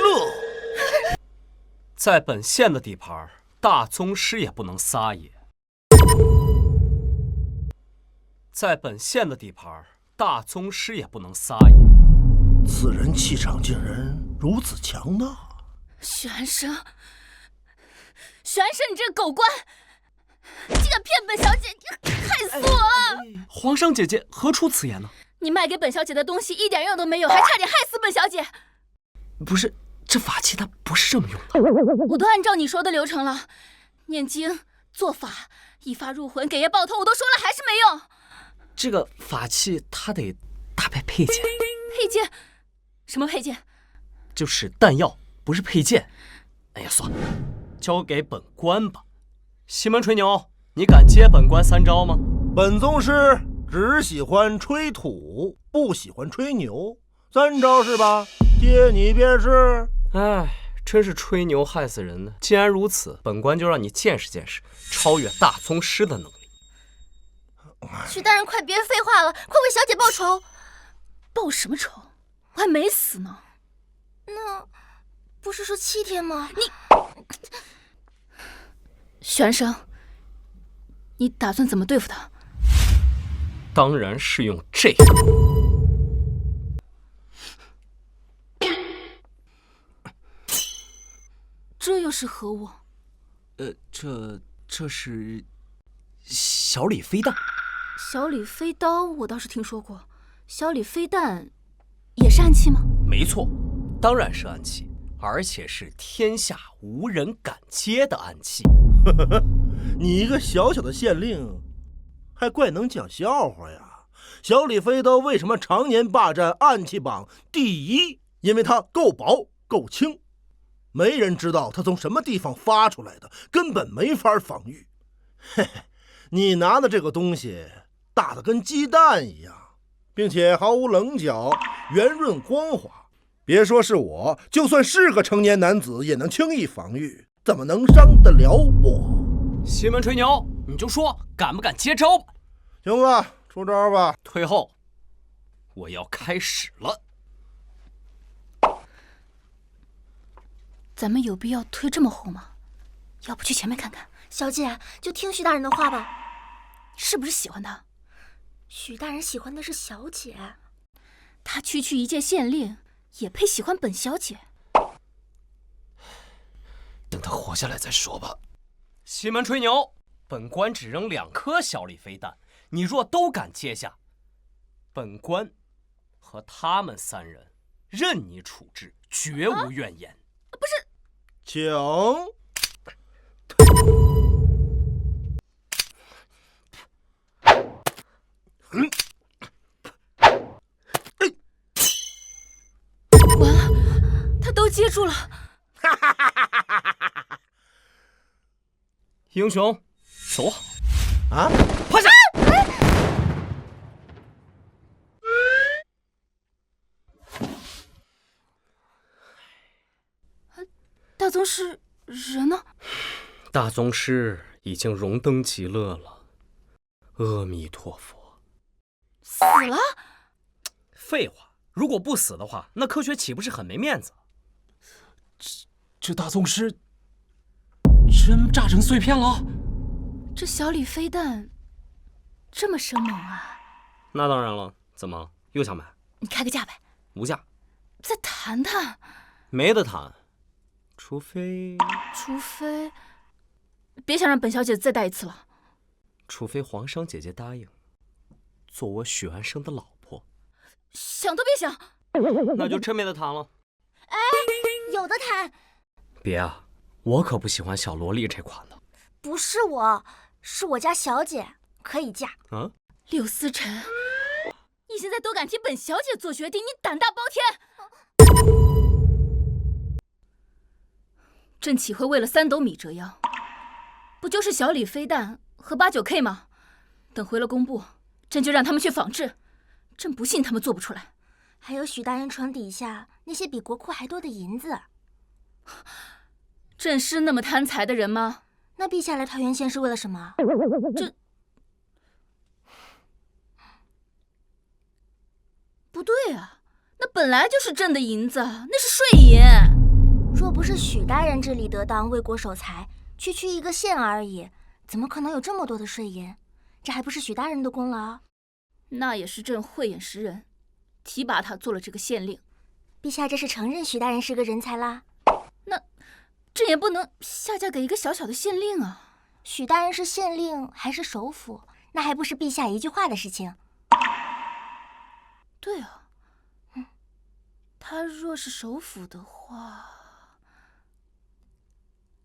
在本县的地盘，大宗师也不能撒野。在本县的地盘，大宗师也不能撒野。此人气场竟然如此强大。玄生，你这个狗官，竟敢骗本小姐，你害死我了！皇上姐姐何出此言呢？你卖给本小姐的东西一点用都没有，还差点害死本小姐。不是，这法器它不是这么用的。我都按照你说的流程了，念经、做法、一发入魂、给爷爆头，我都说了，还是没用。这个法器它得搭配配件。配件？什么配件？就是弹药，不是配件。哎呀，算了，交给本官吧。西门吹牛，你敢接本官3招吗？本宗师只喜欢吹土，不喜欢吹牛。3招是吧？接你便是。哎，真是吹牛害死人呢。既然如此，本官就让你见识见识超越大宗师的能力。许大人，快别废话了，快为小姐报仇！报什么仇？我还没死呢。那不是说7天吗？你，玄生，你打算怎么对付他？当然是用这个。这又是何物？这是小李飞弹。小李飞刀我倒是听说过，小李飞弹也是暗器吗？没错，当然是暗器，而且是天下无人敢接的暗器。你一个小小的县令，还怪能讲笑话呀？小李飞刀为什么常年霸占暗器榜第1？因为它够薄够轻，没人知道它从什么地方发出来的，根本没法防御。嘿嘿，你拿的这个东西大得跟鸡蛋一样，并且毫无棱角，圆润光滑。别说是我，就算是个成年男子也能轻易防御，怎么能伤得了我？西门吹牛，你就说敢不敢接招吧。行吧，出招吧。退后，我要开始了。咱们有必要推这么后吗？要不去前面看看？小姐，就听许大人的话吧。是不是喜欢他？许大人喜欢的是小姐。他区区一介县令，也配喜欢本小姐？等他活下来再说吧。西门吹牛，本官只扔2颗小李飞弹，你若都敢接下，本官和他们3人任你处置，绝无怨言。不是，请。完了，他都接住了。英雄，走啊！趴下！大宗师人呢？大宗师已经荣登极乐了。阿弥陀佛。死了？废话，如果不死的话，那科学岂不是很没面子？这大宗师真炸成碎片了？这小李飞弹这么生猛啊！那当然了，怎么又想买？你开个价呗。无价。再谈谈。没得谈，除非别想让本小姐再戴一次了。除非皇商姐姐答应做我许安生的老婆。想都别想。那就真没得谈了。哎，有的谈。别啊，我可不喜欢小萝莉这款的。不是我，是我家小姐，可以嫁。啊，柳思辰，你现在都敢替本小姐做决定，你胆大包天！朕岂会为了3斗米折腰？不就是小李飞弹和8、9K 吗？等回了工部，朕就让他们去仿制。朕不信他们做不出来。还有许大人床底下那些比国库还多的银子。朕是那么贪财的人吗？那陛下来桃源县是为了什么？这不对啊，那本来就是朕的银子，那是税银。若不是许大人治理得当，为国守财，区区一个县而已，怎么可能有这么多的税银？这还不是许大人的功劳？那也是朕慧眼识人，提拔他做了这个县令。陛下这是承认许大人是个人才啦？那朕也不能下嫁给一个小小的县令啊。许大人是县令还是首辅，那还不是陛下一句话的事情。对啊，他若是首辅的话，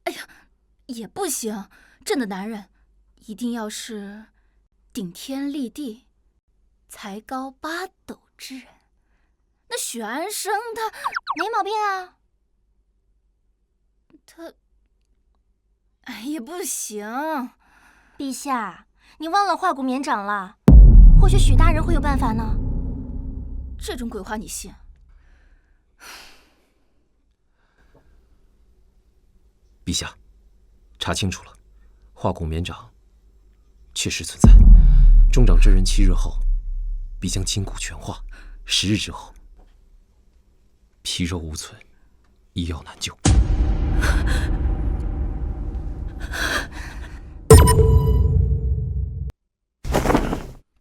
哎呀，也不行。朕的男人一定要是顶天立地、才高8斗之人。那许安生他没毛病啊。他，哎也不行。陛下，你忘了化骨绵掌了？或许许大人会有办法呢。这种鬼话你信？陛下，查清楚了，化骨绵掌确实存在。中掌之人7日后必将筋骨全化，10日之后皮肉无存，医药难救。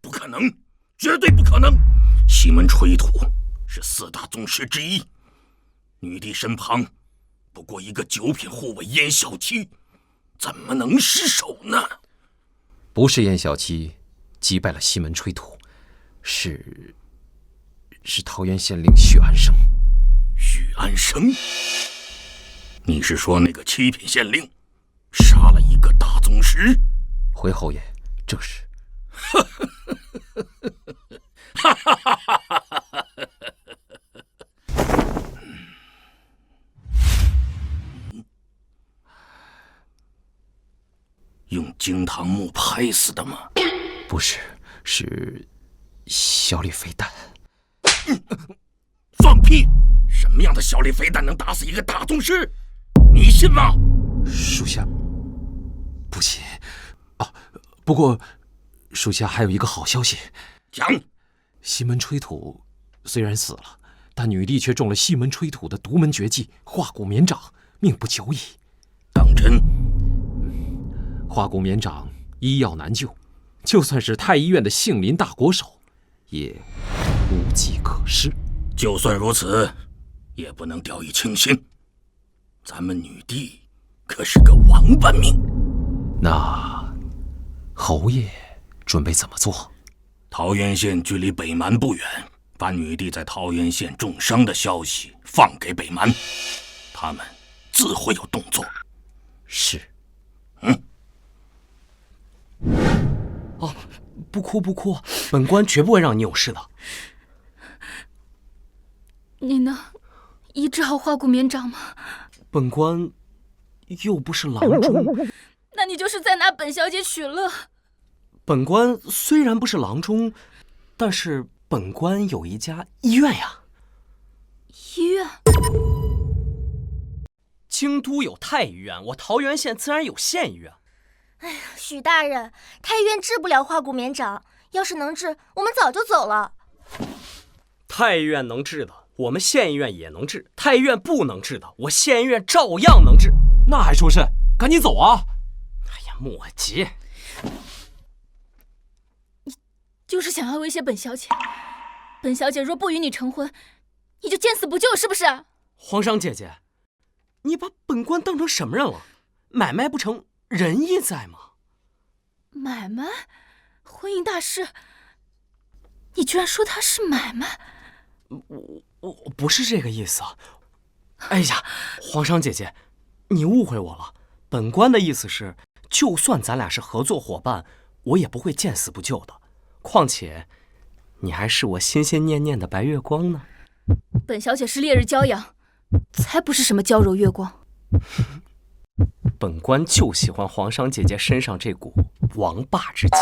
不可能，绝对不可能！西门吹土是4大宗师之一，女帝身旁不过一个9品护卫燕小七，怎么能失手呢？不是燕小七击败了西门吹土，是桃源县令许安生。许安生？你是说那个7品县令杀了一个大宗师？回侯爷，正是。用惊堂木拍死的吗？不是，是小李飞弹。放屁！什么样的小李飞弹能打死一个大宗师？你信吗？属下不信啊。不过属下还有一个好消息。讲。西门吹土虽然死了，但女帝却中了西门吹土的独门绝技化骨绵掌，命不久矣。当真？化骨绵掌医药难救，就算是太医院的杏林大国手，也无计可施。就算如此，也不能掉以轻心。咱们女帝可是个王八命。那侯爷准备怎么做？桃源县距离北蛮不远，把女帝在桃源县重伤的消息放给北蛮，他们自会有动作。是。哦，不哭不哭，本官绝不会让你有事的。你能医治好化骨绵掌吗？本官又不是郎中。那你就是在拿本小姐取乐。本官虽然不是郎中，但是本官有一家医院呀。医院？京都有太医院，我桃源县自然有县医院。哎呀，许大人，太医院治不了化骨绵掌，要是能治，我们早就走了。太医院能治的，我们县医院也能治；太医院不能治的，我县医院照样能治。那还说甚？赶紧走啊！哎呀，莫急，就是想要威胁本小姐。本小姐若不与你成婚，你就见死不救，是不是？皇上姐姐，你把本官当成什么人了？买卖不成仁义在吗？买卖？婚姻大事，你居然说它是买卖？我不是这个意思。哎呀，皇上姐姐，你误会我了。本官的意思是，就算咱俩是合作伙伴，我也不会见死不救的。况且，你还是我心心念念的白月光呢。本小姐是烈日骄阳，才不是什么娇柔月光。本官就喜欢皇上姐姐身上这股王霸之气。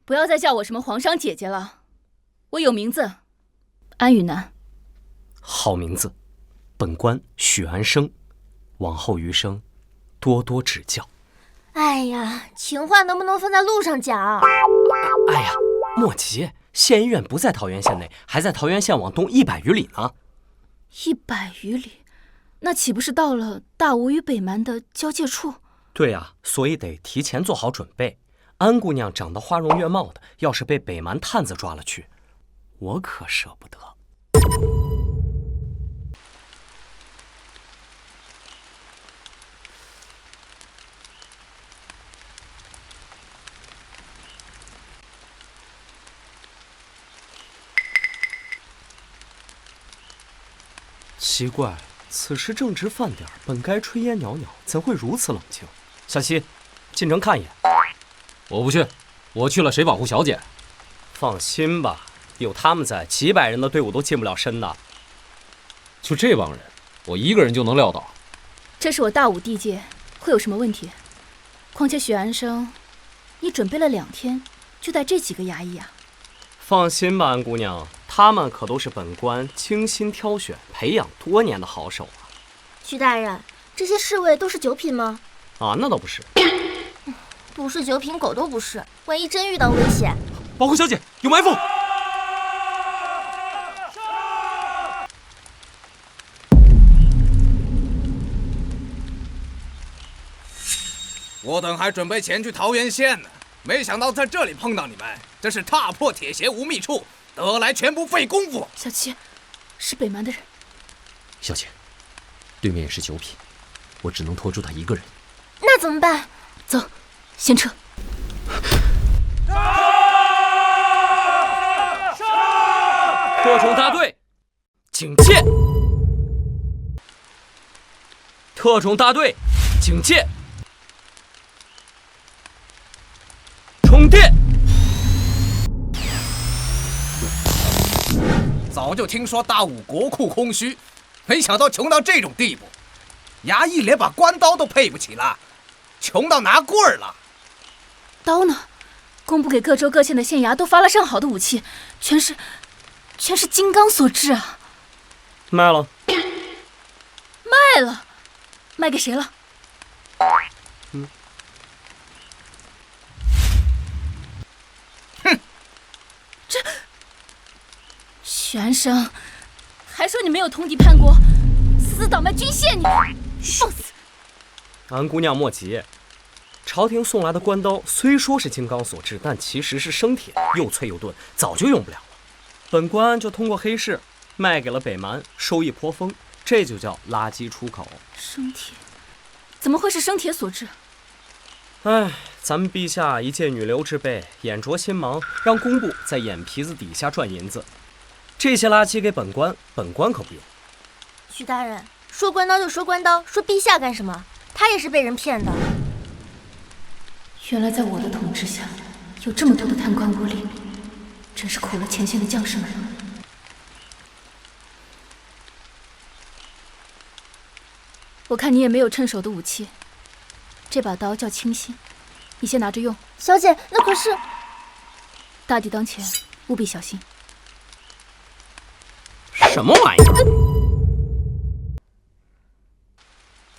不要再叫我什么皇上姐姐了，我有名字，安雨楠。好名字，本官许安生，往后余生多多指教。哎呀，情话能不能放在路上讲？哎呀，莫急，县医院不在桃源县内，还在桃源县往东100余里呢。100余里，那岂不是到了大吴与北蛮的交界处？对啊，所以得提前做好准备。安姑娘长得花容月貌的，要是被北蛮探子抓了去，我可舍不得。奇怪，此时正值饭点，本该炊烟袅袅，怎会如此冷清？小西，进城看一眼。我不去，我去了谁保护小姐？放心吧，有他们在，几百人的队伍都近不了身的。就这帮人，我一个人就能撂倒。这是我大武地界，会有什么问题？况且许安生，你准备了2天，就带这几个衙役啊？放心吧，安姑娘，他们可都是本官精心挑选、培养多年的好手啊。徐大人，这些侍卫都是九品吗？啊，那倒不是。不是九品，狗都不是。万一真遇到危险，保护小姐，有埋伏！我等还准备前去桃源县呢，没想到在这里碰到你们，真是踏破铁鞋无觅处，得来全不费工夫。小七，是北蛮的人。小姐，对面也是九品，我只能拖住他一个人。那怎么办？走，先撤。特种大队，警戒！特种大队，警戒！充电！早就听说大武国库空虚，没想到穷到这种地步，衙役连把关刀都配不起了，穷到拿棍儿了。刀呢？工部给各州各县的县衙都发了上好的武器，全是金刚所制啊！卖了。卖了？卖给谁了？哼！这许安生还说你没有通敌叛国，私倒卖军械，你放肆！安姑娘莫急，朝廷送来的关刀虽说是金刚所制，但其实是生铁，又脆又钝，早就用不了了。本官就通过黑市卖给了北蛮，收益颇丰，这就叫垃圾出口。生铁？怎么会是生铁所制？哎，咱们陛下一介女流之辈，眼拙心盲，让工部在眼皮子底下赚银子。这些垃圾给本官，本官可不用。徐大人，说关刀就说关刀，说陛下干什么？他也是被人骗的。原来在我的统治下，有这么多的贪官污吏，真是苦了前线的将士们了。我看你也没有趁手的武器，这把刀叫清心，你先拿着用。小姐，那可是……大敌当前，务必小心。什么玩意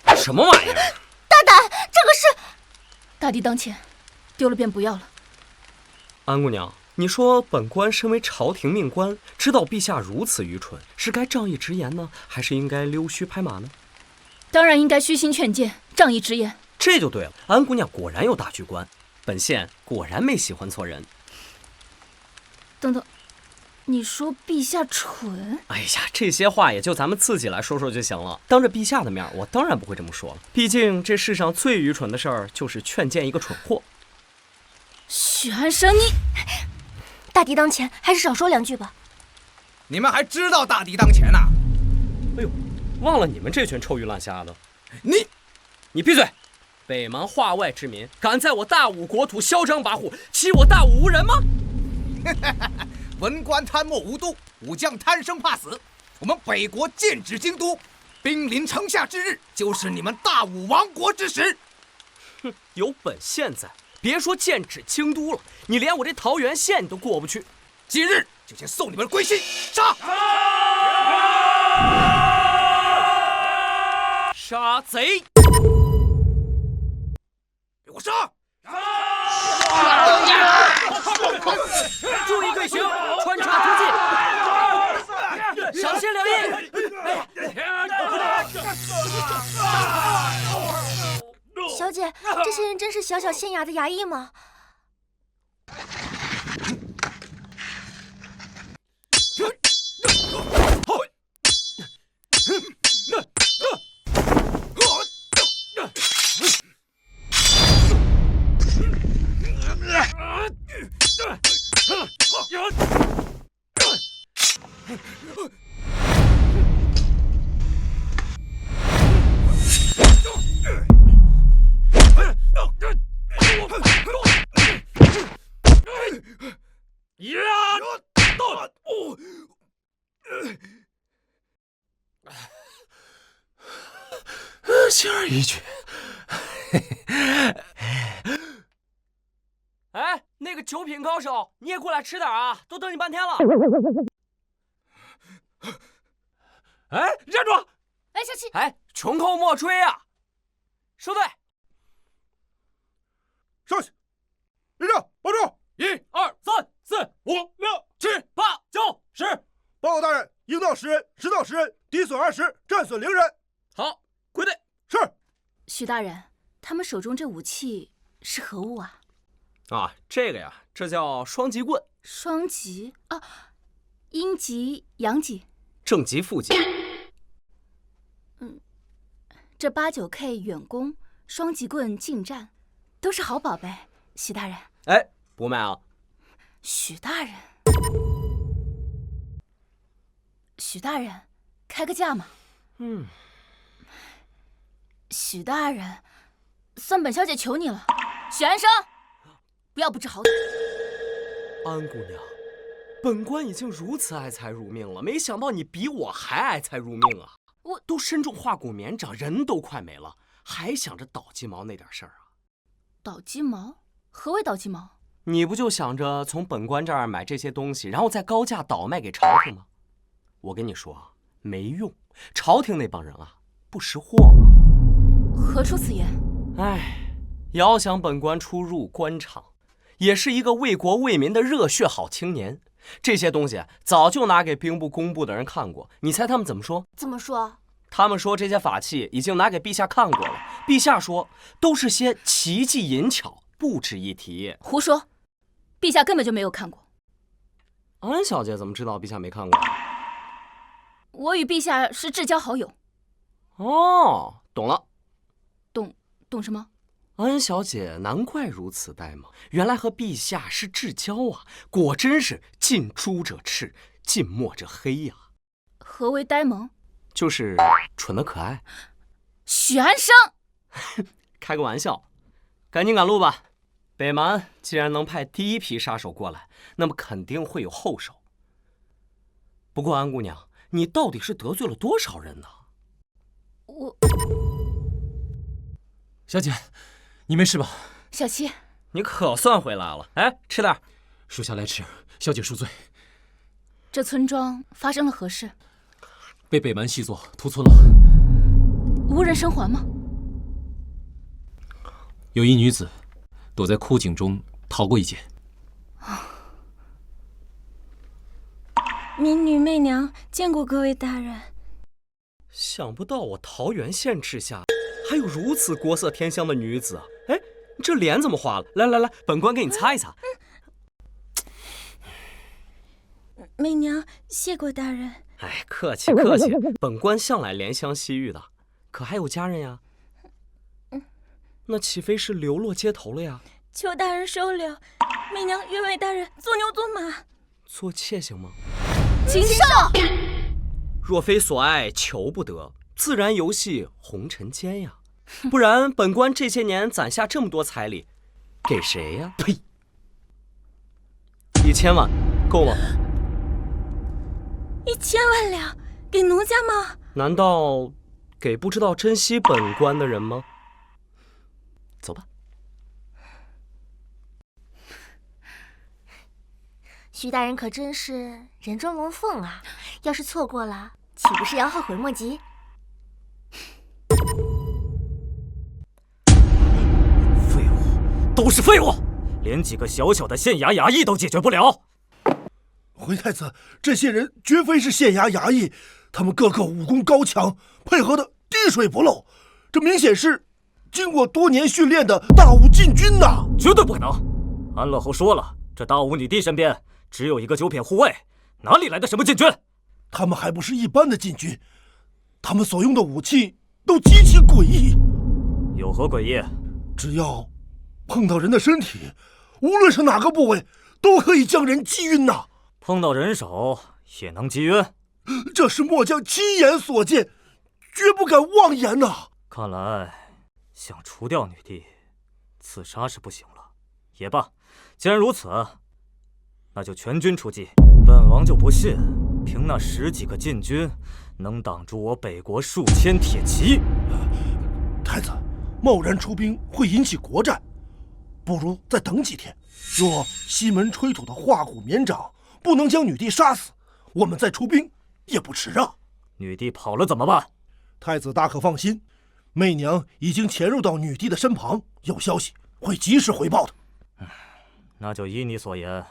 儿？什么玩意儿？大胆，这个是……大敌当前，丢了便不要了。安姑娘，你说本官身为朝廷命官，知道陛下如此愚蠢，是该仗义直言呢，还是应该溜须拍马呢？当然应该虚心劝谏，仗义直言。这就对了，安姑娘果然有大局观，本县果然没喜欢错人。等等，你说陛下蠢？哎呀，这些话也就咱们自己来说说就行了。当着陛下的面，我当然不会这么说了。毕竟这世上最愚蠢的事儿，就是劝谏一个蠢货。许安生，你大敌当前，还是少说两句吧。你们还知道大敌当前呐？哎呦，忘了你们这群臭鱼烂虾的！你闭嘴！北蛮化外之民，敢在我大武国土嚣张跋扈，欺我大武无人吗？文官贪墨无度，武将贪生怕死。我们北国剑指京都，兵临城下之日，就是你们大武亡国之时。哼，有本县在，别说剑指京都了，你连我这桃源县你都过不去。今日就先送你们归西，杀！杀贼！给我杀！注意队形，穿插突进，小心留意。小姐，这些人真是小小县衙的衙役吗？轻而易举。哎，那个九品高手，你也过来吃点啊！都等你半天了。哎，站住！哎，小七！哎，穷寇莫追啊！收队。上去，立正，保住！1、2、3、4、5、6、7、8、9、10。报告大人，应到10人，实到10人，敌损20，战损0人。好，归队。是。许大人，他们手中这武器是何物啊？啊，这个呀，这叫双极棍。双极啊，阴极、阳极，正极、负极。这8、9K 远攻、双极棍近战，都是好宝贝。许大人，哎，不卖啊。许大人，许大人，开个价嘛。许大人，算本小姐求你了。许安生，不要不知好歹。安姑娘，本官已经如此爱财如命了，没想到你比我还爱财如命啊！我都身中化骨绵掌，人都快没了，还想着倒鸡毛那点事儿啊？倒鸡毛？何为倒鸡毛？你不就想着从本官这儿买这些东西，然后再高价倒卖给朝廷吗？我跟你说，没用，朝廷那帮人啊，不识货啊。何出此言？哎，遥想本官初入官场，也是一个为国为民的热血好青年。这些东西早就拿给兵部工部的人看过，你猜他们怎么说？怎么说？他们说这些法器已经拿给陛下看过了，陛下说都是些奇技淫巧，不值一提。胡说，陛下根本就没有看过。安小姐怎么知道陛下没看过？我与陛下是至交好友。哦，懂了。懂什么？安小姐难怪如此呆萌，原来和陛下是至交啊！果真是近朱者赤，近墨者黑呀。何为呆萌？就是蠢得可爱。许安生，开个玩笑，赶紧赶路吧。北蛮既然能派第一批杀手过来，那么肯定会有后手。不过安姑娘，你到底是得罪了多少人呢？小姐，你没事吧？小七，你可算回来了。哎，吃点。属下来迟，小姐恕罪。这村庄发生了何事？被北蛮细作屠村了。无人生还吗？有一女子躲在枯井中逃过一劫。民女媚娘见过各位大人。想不到我桃源县治下还有如此国色天香的女子啊！哎，这脸怎么花了？来，本官给你擦一擦。媚娘谢过大人。哎，客气，本官向来怜香惜玉的，可还有家人呀？那岂非是流落街头了呀？求大人收留，媚娘愿为大人做牛做马。做妾行吗？禽兽！若非所爱求不得，自然游戏红尘间呀。不然本官这些年攒下这么多彩礼，给谁呀？呸！1000万够吗？1000万两给奴家吗？难道给不知道珍惜本官的人吗？走吧。徐大人可真是人中龙凤啊！要是错过了，岂不是要后悔莫及？废物，都是废物，连几个小小的县衙衙役都解决不了。回太子，这些人绝非是县衙衙役，他们个个武功高强，配合的滴水不漏，这明显是经过多年训练的大武禁军呐！绝对不可能！安乐侯说了，这大武女帝身边只有一个9品护卫，哪里来的什么禁军？他们还不是一般的禁军，他们所用的武器都极其诡异。有何诡异？只要碰到人的身体，无论是哪个部位，都可以将人击晕呐！碰到人手也能击晕？这是末将亲眼所见，绝不敢妄言呐！看来想除掉女帝，自杀是不行了。也罢，既然如此，那就全军出击。本王就不信，凭那10几个禁军，能挡住我北国数千铁骑。太子，贸然出兵会引起国战，不如再等几天。若西门吹土的化骨绵掌不能将女帝杀死，我们再出兵也不迟啊。女帝跑了怎么办？太子大可放心，媚娘已经潜入到女帝的身旁，有消息会及时回报的。那就依你所言。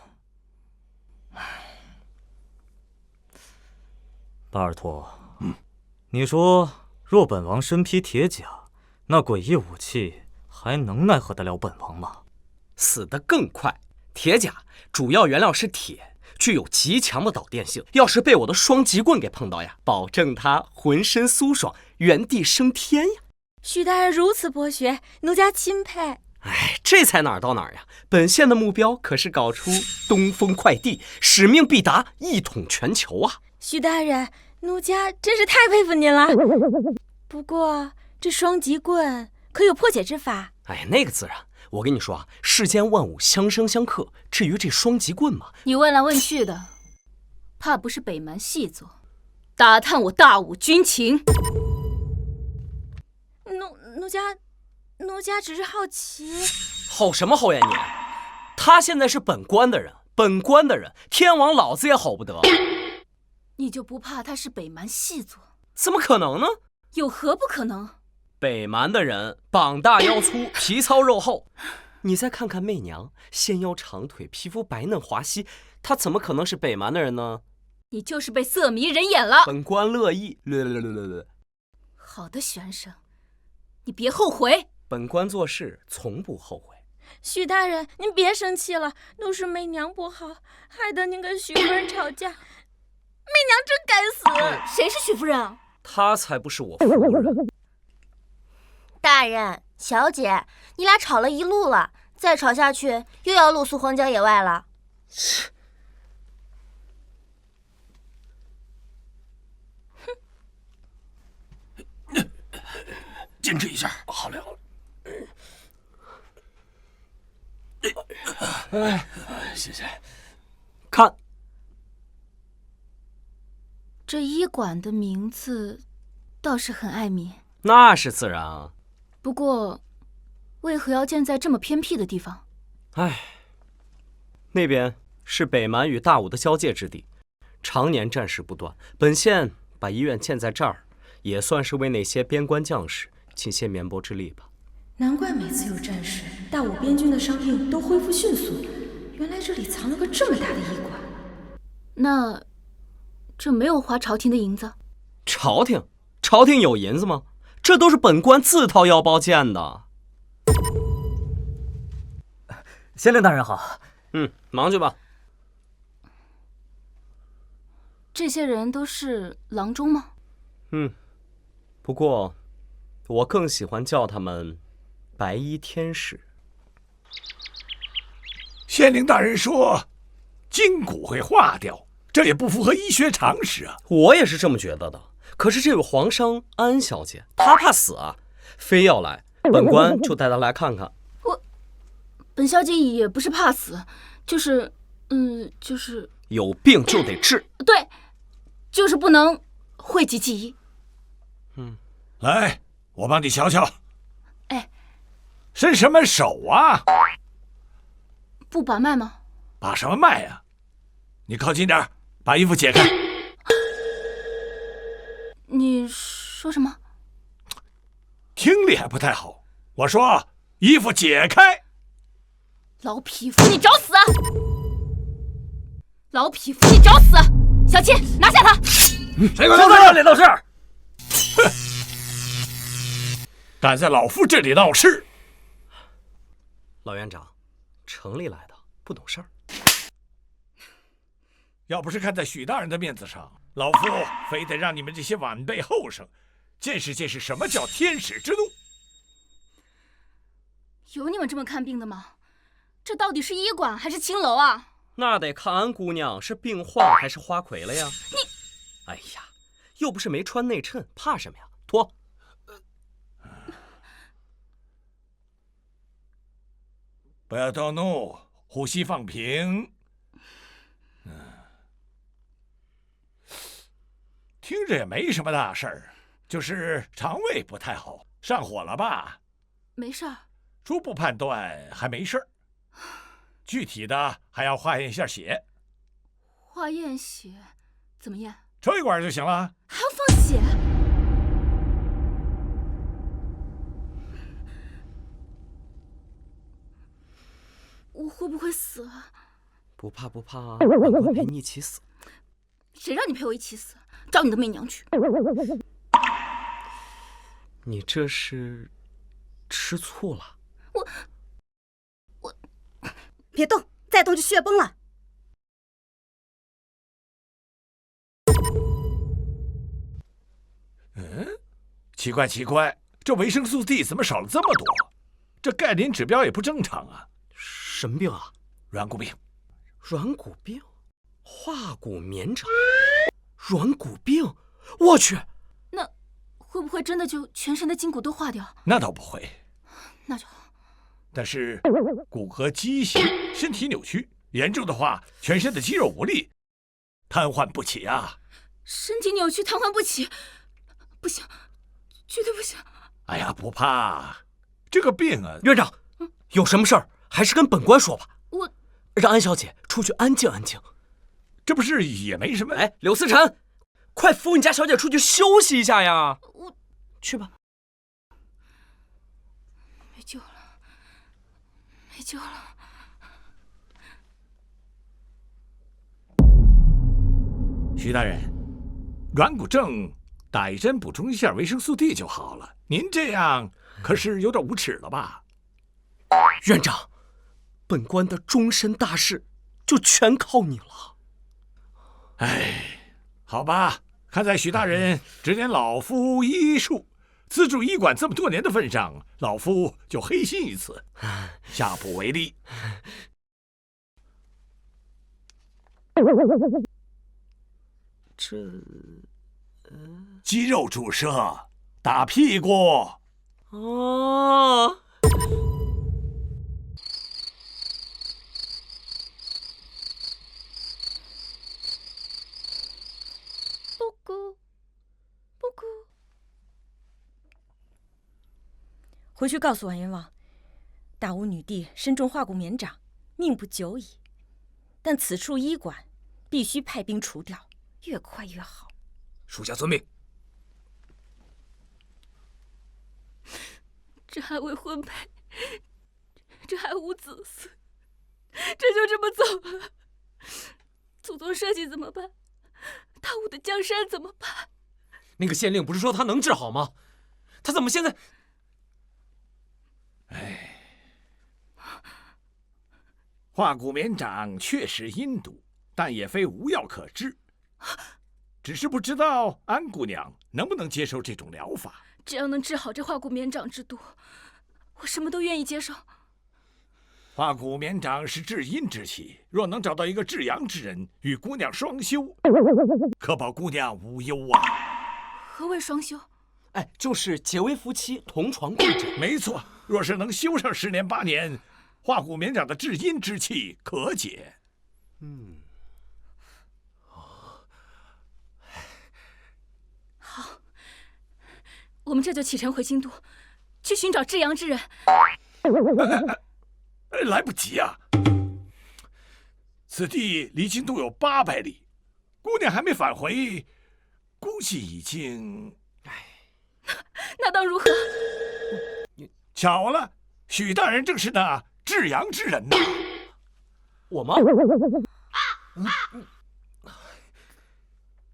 巴尔托，你说若本王身披铁甲，那诡异武器还能奈何得了本王吗？死得更快。铁甲主要原料是铁，具有极强的导电性。要是被我的双极棍给碰到呀，保证他浑身酥爽，原地升天呀！徐大人如此博学，奴家钦佩。哎，这才哪儿到哪儿呀！本县的目标可是搞出东风快递，使命必达，一统全球啊！徐大人，奴家真是太佩服您了。不过这双极棍可有破解之法？哎，那个自然。我跟你说啊，世间万物相生相克，至于这双极棍嘛，你问来问去的，怕不是北蛮细作，打探我大武军情。奴家只是好奇。吼什么吼呀你？他现在是本官的人，天王老子也吼不得。你就不怕他是北蛮细作？怎么可能呢？有何不可能？北蛮的人膀大腰粗，皮糙肉厚。你再看看媚娘，纤腰长腿，皮肤白嫩滑皙，她怎么可能是北蛮的人呢？你就是被色迷人眼了。本官乐意。好的，玄生，你别后悔。本官做事从不后悔。徐大人，您别生气了，都是媚娘不好，害得您跟徐夫人吵架。媚娘真该死！谁是徐夫人啊？她才不是我夫人。大人、小姐，你俩吵了一路了，再吵下去又要露宿荒郊野外了。坚持一下，好了。谢谢。看，这医馆的名字倒是很爱民。那是自然啊。不过，为何要建在这么偏僻的地方？唉，那边是北蛮与大武的交界之地，常年战事不断。本县把医院建在这儿，也算是为那些边关将士尽些绵薄之力吧。难怪每次有战事，大武边军的伤病都恢复迅速。原来这里藏了个这么大的医馆。那这没有花朝廷的银子？朝廷有银子吗？这都是本官自掏腰包建的。县令大人好。忙去吧。这些人都是郎中吗？不过我更喜欢叫他们白衣天使。县令大人说，筋骨会化掉，这也不符合医学常识啊。我也是这么觉得的。可是这位皇商安小姐，她怕死啊，非要来，本官就带她来看看。本小姐也不是怕死，就是有病就得治。对，就是不能讳疾忌医。来，我帮你瞧瞧。哎，伸什么手啊？不把脉吗？把什么脉啊？你靠近点，把衣服解开。你说什么？听力还不太好。我说衣服解开。老匹夫，你找死！老匹夫，你找死！小七，拿下他！谁管他这里闹事？哼！敢在老夫这里闹事！老院长，城里来的不懂事儿。要不是看在许大人的面子上，老夫非得让你们这些晚辈后生见识见识什么叫天使之怒。有你们这么看病的吗？这到底是医馆还是青楼啊？那得看安姑娘是病患还是花魁了呀。你，哎呀，又不是没穿内衬，怕什么呀？脱。不要动怒，呼吸放平。听着也没什么大事儿，就是肠胃不太好，上火了吧？没事儿。初步判断还没事儿，具体的还要化验一下血。化验血怎么验？抽一管就行了。还要放血？我会不会死啊？不怕不怕，本官陪你一起死。谁让你陪我一起死？找你的媚娘去！你这是吃醋了？我别动，再动就血崩了。奇怪奇怪，这维生素 D 怎么少了这么多？这钙磷指标也不正常啊！什么病啊？软骨病。软骨病，化骨绵掌。软骨病，我去！那会不会真的就全身的筋骨都化掉？那倒不会。那就好。但是骨骼畸形，身体扭曲，严重的话，全身的肌肉无力，瘫痪不起啊！身体扭曲，瘫痪不起，不行，绝对不行！哎呀，不怕，这个病啊，院长，有什么事儿还是跟本官说吧。我让安小姐出去安静安静。这不是也没什么？哎，柳思辰，快扶你家小姐出去休息一下呀！我去吧。没救了，没救了。徐大人，软骨症打一针补充一下维生素 D 就好了。您这样可是有点无耻了吧？院长，本官的终身大事就全靠你了。哎，好吧，看在许大人指点老夫医术、资助医馆这么多年的份上，老夫就黑心一次，下不为例。这，肌肉注射，打屁股。哦。不咕，不咕。回去告诉完颜王，大吴女帝身中化骨绵掌，命不久矣。但此处医馆必须派兵除掉，越快越好。属下遵命。这还未婚配，这还无子嗣，这就这么走了？祖宗社稷怎么办？大吴的江山怎么办？那个县令不是说他能治好吗？他怎么现在……哎，化骨绵掌确实阴毒，但也非无药可治。只是不知道安姑娘能不能接受这种疗法。只要能治好这化骨绵掌之毒，我什么都愿意接受。化骨绵掌是至阴之气，若能找到一个至阳之人与姑娘双修，可保姑娘无忧啊。何谓双修？哎，就是结为夫妻，同床共枕。没错，若是能修上10年8年，化骨绵掌的至阴之气可解。好，我们这就启程回京都，去寻找至阳之人。来不及啊！此地离京都有800里，姑娘还没返回，估计已经……那当如何？巧了，许大人正是那至阳之人呐。我吗？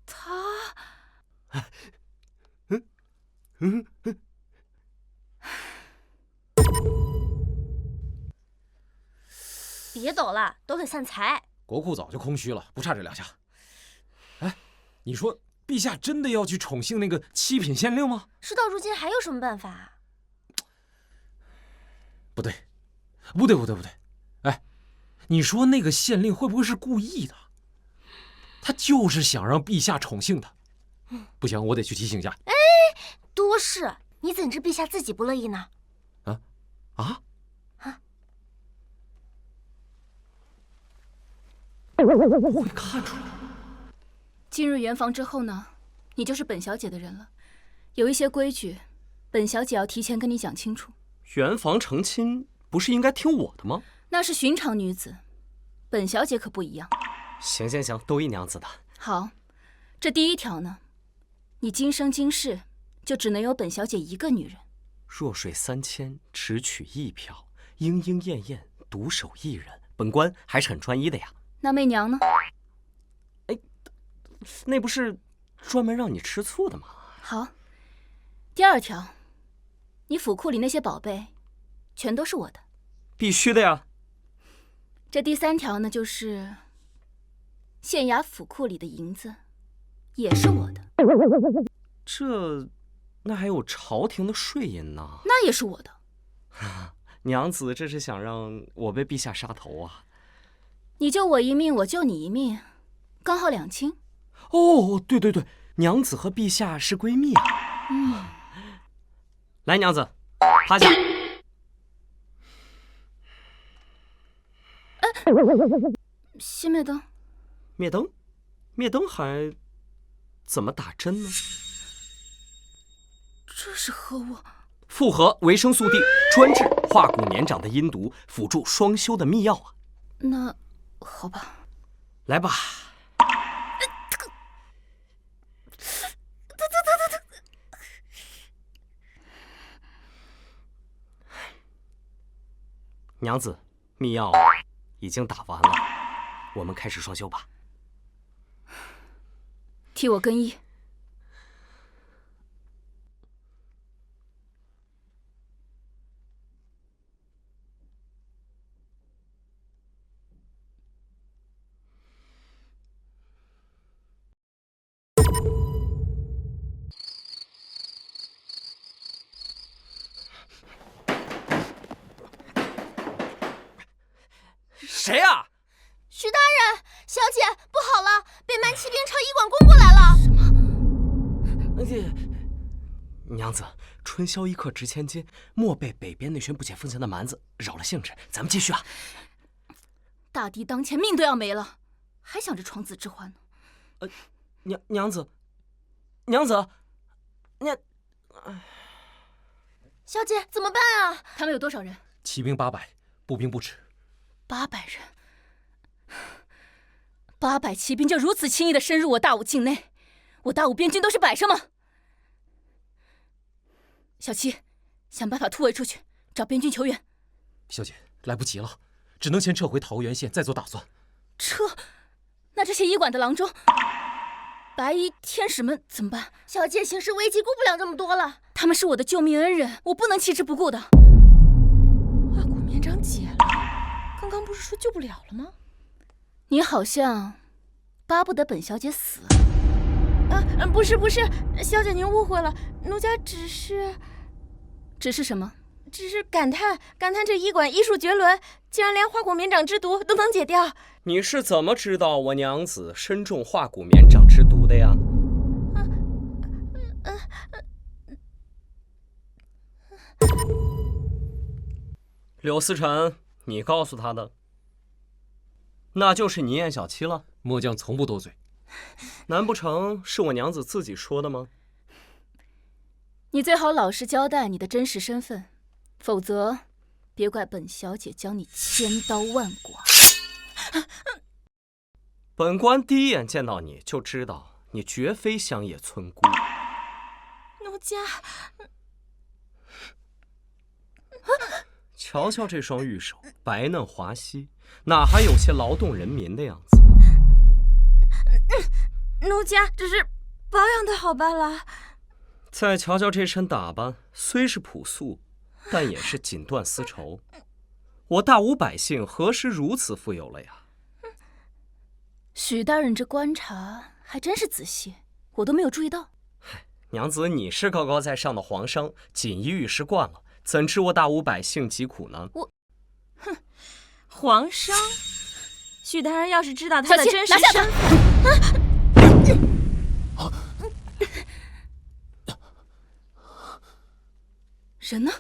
他……别抖了，抖腿散财。国库早就空虚了，不差这2下。哎，你说陛下真的要去宠幸那个7品县令吗？事到如今还有什么办法？不对。哎，你说那个县令会不会是故意的？他就是想让陛下宠幸他。不行，我得去提醒一下。哎，多事，你怎知陛下自己不乐意呢？会看出来。进入圆房之后呢，你就是本小姐的人了。有一些规矩，本小姐要提前跟你讲清楚。圆房成亲不是应该听我的吗？那是寻常女子，本小姐可不一样。行，都依娘子的。好，这第1条呢，你今生今世就只能有本小姐一个女人。弱水3千，只取1瓢，莺莺燕燕，独守一人。本官还是很专一的呀。那媚娘呢？哎，那不是专门让你吃醋的吗？好，第2条，你府库里那些宝贝，全都是我的。必须的呀。这第3条呢，就是县衙府库里的银子，也是我的。那还有朝廷的税银呢？那也是我的。娘子这是想让我被陛下杀头啊？你救我一命，我救你一命，刚好2清。哦，对，娘子和陛下是闺蜜啊。来，娘子，趴下。熄灭灯。灭灯还怎么打针呢？这是何物？复合维生素 D， 专治化骨绵掌的阴毒，辅助双修的秘药啊。那好吧，来吧。娘子，秘药已经打完了，我们开始双修吧。替我更衣。谁呀？徐大人，小姐不好了，北蛮骑兵朝医馆攻过来了。什么？娘子，春宵一刻值千金，莫被北边那群不解风情的蛮子扰了兴致。咱们继续啊！大敌当前，命都要没了，还想着床子之欢呢？娘子，小姐怎么办啊？他们有多少人？骑兵800，步兵不止。800人，800骑兵就如此轻易地深入我大武境内，我大武边军都是摆设吗？小七，想办法突围出去，找边军求援。小姐，来不及了，只能先撤回桃源县，再做打算。撤？那这些医馆的郎中、白衣天使们怎么办？小姐，形势危急，顾不了这么多了。他他们是我的救命恩人，我不能弃之不顾的。花骨绵掌解了，刚刚不是说救不了了吗？你好像巴不得本小姐死。不是，小姐您误会了，奴家只是什么？只是感叹这医馆医术绝伦，竟然连花骨绵掌之毒都能解掉。你是怎么知道我娘子身中花骨绵掌之毒的呀？柳思辰，你告诉他的，那就是你燕小七了。末将从不多嘴。难不成是我娘子自己说的吗？你最好老实交代你的真实身份，否则别怪本小姐将你千刀万剐。本官第一眼见到你就知道你绝非乡野村姑。奴家，瞧瞧这双玉手，白嫩滑稀，哪还有些劳动人民的样子？奴家只是保养的好罢了。再瞧瞧这身打扮，虽是朴素，但也是锦缎丝绸。我大吴百姓何时如此富有了呀？许大人这观察还真是仔细，我都没有注意到。娘子，你是高高在上的皇商，锦衣玉食惯了，怎知我大吴百姓疾苦呢？皇商，许大人要是知道他的真实身份，人呢？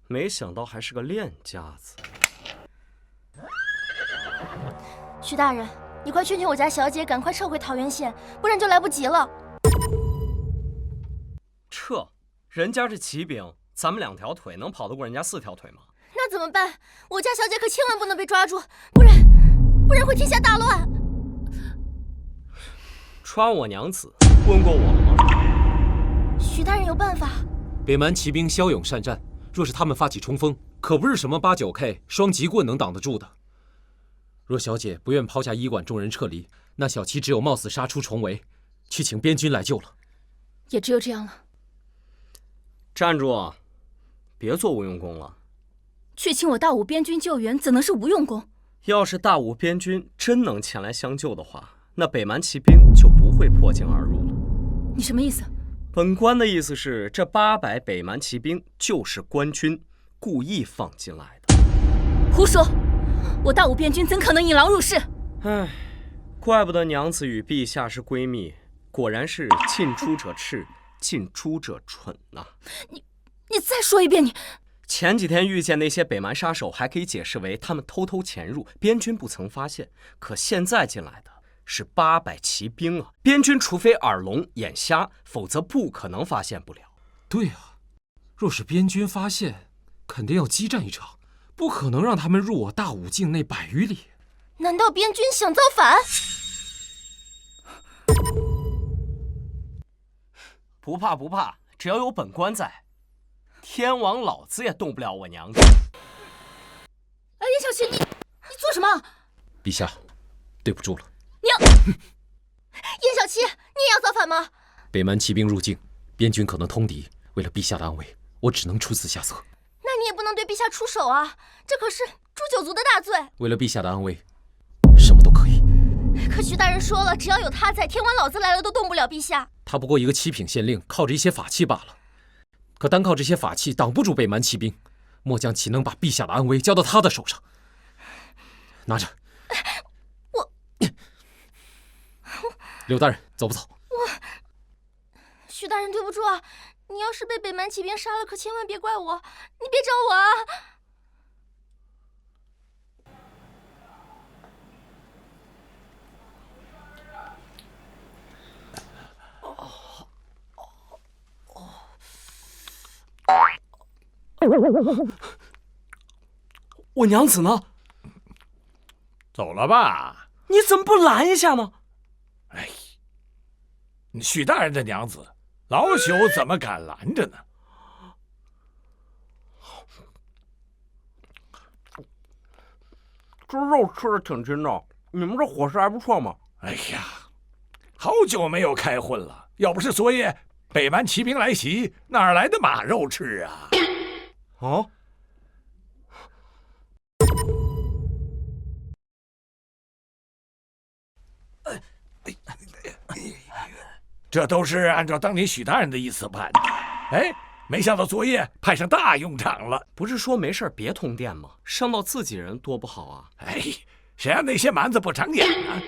没想到还是个练家子。徐大人，你快劝劝我家小姐赶快撤回桃源县，不然就来不及了。撤？人家是骑兵，咱们2条腿能跑得过人家4条腿吗？那怎么办？我家小姐可千万不能被抓住，不然会天下大乱。抓我娘子，问过我了吗？徐大人有办法。北蛮骑兵骁勇善战，若是他们发起冲锋，可不是什么8、9K 双极棍能挡得住的。若小姐不愿抛下医馆众人撤离，那小七只有冒死杀出重围，去请边军来救了。也只有这样了。站住！别做无用功了。去请我大武边军救援，怎能是无用功？要是大武边军真能前来相救的话，那北蛮骑兵就不会破境而入了。你什么意思？本官的意思是，这800北蛮骑兵就是官军故意放进来的。胡说！我大武边军怎可能引狼入室？唉，怪不得娘子与陛下是闺蜜，果然是近朱者赤，近朱者蠢呐！你再说一遍！前几天遇见那些北蛮杀手，还可以解释为他们偷偷潜入，边军不曾发现。可现在进来的是800骑兵啊！边军除非耳聋眼瞎，否则不可能发现不了。对啊，若是边军发现，肯定要激战一场，不可能让他们入我大武境内100余里。难道边军想造反？不怕不怕，只要有本官在，天王老子也动不了我娘子。哎，叶小七，你做什么？陛下，对不住了。燕小七，你也要造反吗？北蛮骑兵入境，边军可能通敌，为了陛下的安危，我只能出此下策。那你也不能对陛下出手啊，这可是诛九族的大罪。为了陛下的安危，什么都可以。可徐大人说了，只要有他在，天王老子来了都动不了陛下。他不过一个7品县令，靠着一些法器罢了。可单靠这些法器挡不住北蛮骑兵，末将岂能把陛下的安危交到他的手上？拿着。柳大人，走不走？徐大人，对不住啊！你要是被北蛮骑兵杀了，可千万别怪我，你别找我啊！我娘子呢？走了吧？你怎么不拦一下呢？哎，许大人的娘子，老朽怎么敢拦着呢？这肉吃的挺筋道，你们这伙食还不错嘛。哎呀，好久没有开荤了，要不是昨夜北蛮骑兵来袭，哪来的马肉吃啊？哦，这都是按照当年许大人的意思办的。哎，没想到作业派上大用场了。不是说没事别通电吗？伤到自己人多不好啊！哎，谁让那些蛮子不长眼呢？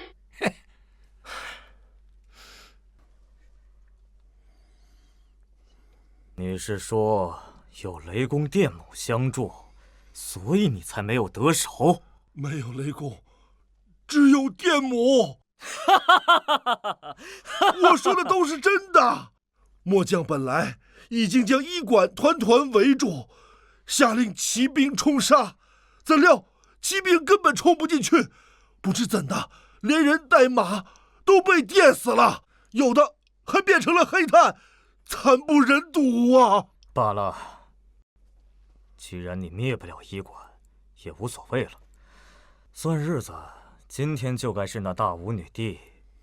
你是说有雷公电母相助，所以你才没有得手？没有雷公，只有电母。我说的都是真的。末将本来已经将医馆团团围住，下令骑兵冲杀，怎料骑兵根本冲不进去，不知怎的，连人带马都被电死了，有的还变成了黑炭，惨不忍睹啊！罢了，既然你灭不了医馆，也无所谓了。算日子，今天就该是那大武女帝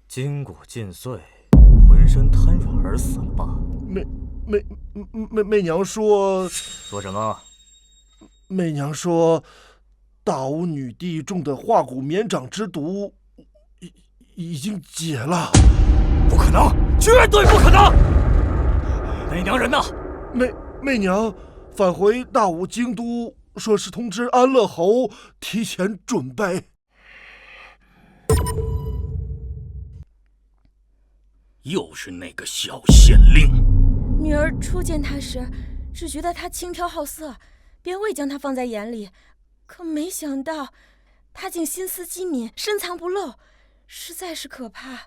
筋骨尽碎，浑身瘫软而死了吧？媚娘说什么？媚娘说，大武女帝中的化骨绵掌之毒已经解了。不可能，绝对不可能！媚娘人呢？媚娘返回大武京都，说是通知安乐侯提前准备。又是那个小县令。女儿初见他时，只觉得他轻佻好色，便未将他放在眼里。可没想到，他竟心思机敏，深藏不露，实在是可怕。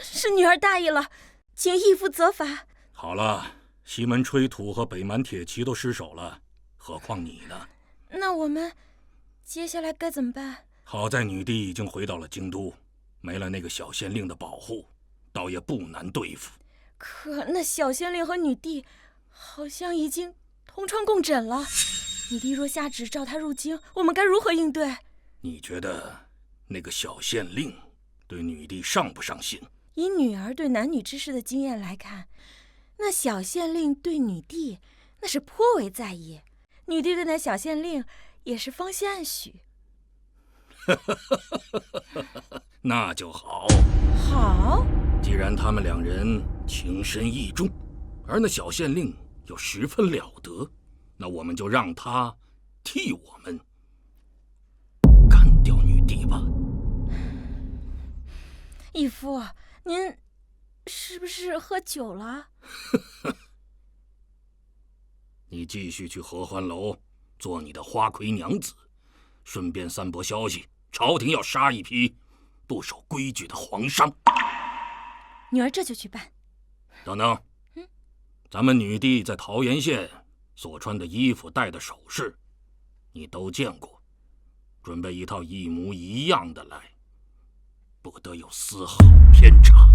是女儿大意了，请义父责罚。好了，西门吹土和北蛮铁骑都失手了，何况你呢？那我们接下来该怎么办？好在女帝已经回到了京都，没了那个小县令的保护，倒也不难对付。可那小县令和女帝好像已经同床共枕了。女帝若下旨召他入京，我们该如何应对？你觉得那个小县令对女帝上不上心？以女儿对男女之事的经验来看，那小县令对女帝那是颇为在意，女帝对那小县令也是芳心暗许。那就好。好，既然他们两人情深意重，而那小县令又十分了得，那我们就让他替我们干掉女帝吧。义父，您是不是喝酒了？你继续去合欢楼做你的花魁娘子，顺便散播消息，朝廷要杀一批不守规矩的皇商。女儿这就去办。等等，咱们女帝在桃源县所穿的衣服、戴的首饰，你都见过，准备一套一模一样的来，不得有丝毫偏差。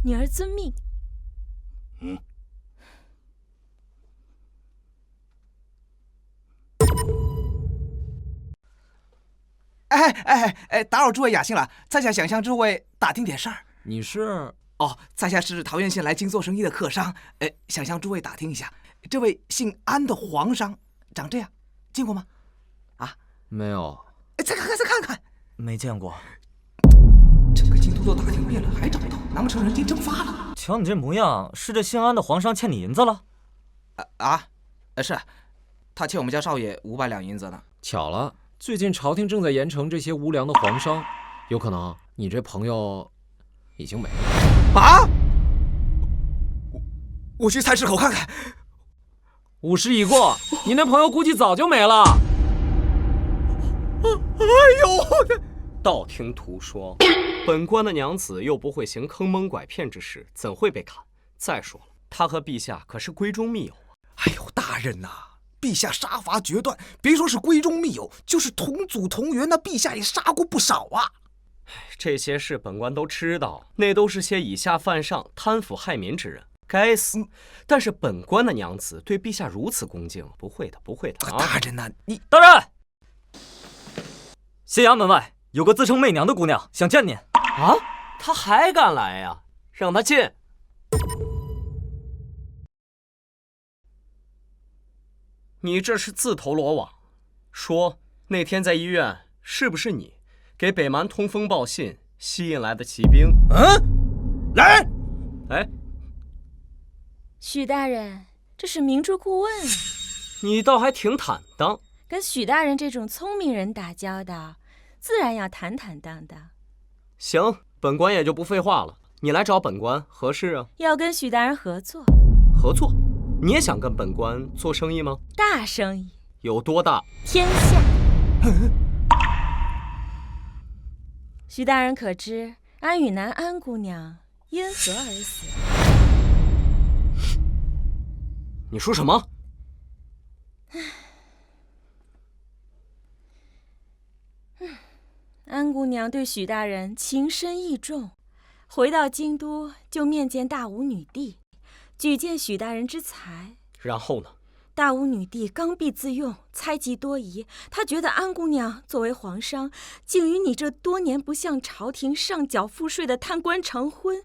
女儿遵命。打扰诸位雅兴了，在下想向诸位打听点事儿。你是？哦，在下是桃源县来京做生意的客商，想向诸位打听一下，这位姓安的皇商长这样，见过吗？啊，没有。再看看，没见过。整个京都都打听遍了，还找不到，难不成人间蒸发了？瞧你这模样，是这姓安的皇商欠你银子了？是，他欠我们家少爷500两银子呢。巧了，最近朝廷正在严惩这些无良的皇商，有可能你这朋友已经没了。啊！我去菜市口看看。午时已过，你那朋友估计早就没了。哎呦！道听途说，本官的娘子又不会行坑蒙拐骗之事，怎会被砍？再说了，她和陛下可是闺中密友啊！哎呦，大人呐，陛下杀伐决断，别说是闺中密友，就是同祖同源，那陛下也杀过不少啊。这些事本官都知道，那都是些以下犯上、贪腐害民之人，该死！但是本官的娘子对陛下如此恭敬，不会的，不会的啊！大人呐，你大人，县衙门外有个自称媚娘的姑娘想见您。啊，她还敢来呀？让她进。你这是自投罗网。说那天在医院是不是你给北蛮通风报信，吸引来的骑兵？来，哎，许大人，这是明珠顾问啊。你倒还挺坦荡。跟许大人这种聪明人打交道，自然要坦坦荡荡。行，本官也就不废话了。你来找本官何事啊？要跟许大人合作。合作？你也想跟本官做生意吗？大生意。有多大？天下。许大人可知安宇南安姑娘因何而死？你说什么？安姑娘对许大人情深意重，回到京都就面见大武女帝，举荐许大人之才。然后呢？大武女帝刚愎自用，猜忌多疑。她觉得安姑娘作为皇商，竟与你这多年不向朝廷上缴赋税的贪官成婚，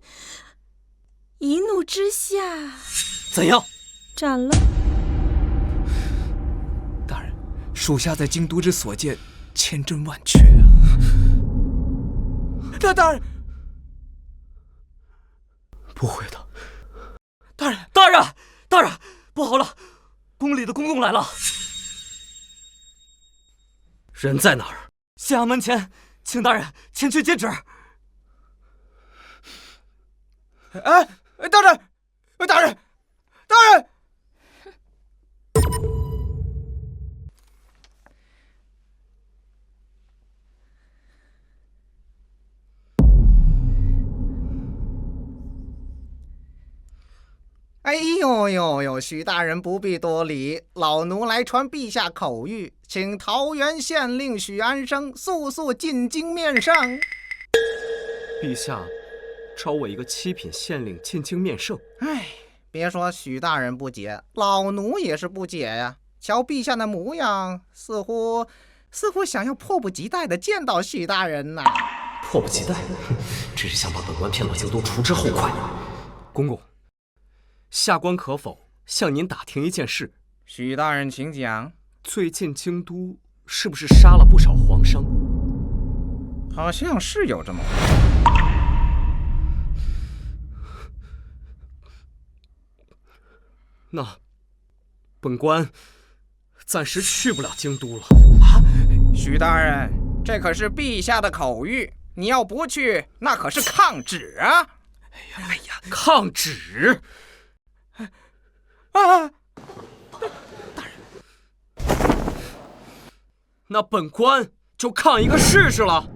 一怒之下，怎样？斩了。大人，属下在京都之所见，千真万确啊！大人，不会的。大人，大人，不好了！宫里的公公来了。人在哪儿？县衙门前，请大人前去接旨。哎，大人！哎呦，许大人不必多礼，老奴来传陛下口谕，请桃园县令许安生速进京面圣。陛下招我一个7品县令进京面圣。哎，别说许大人不解，老奴也是不解呀。瞧陛下那模样，似乎想要迫不及待地见到许大人呐。迫不及待，只是想把本官骗到京都除之后快。公公，下官可否向您打听一件事？许大人请讲。最近京都是不是杀了不少皇商？好像是有这么回事。那本官暂时去不了京都了。许大人，这可是陛下的口谕，你要不去，那可是抗旨啊！哎呀，抗旨！大人，那本官就抗一个试试了，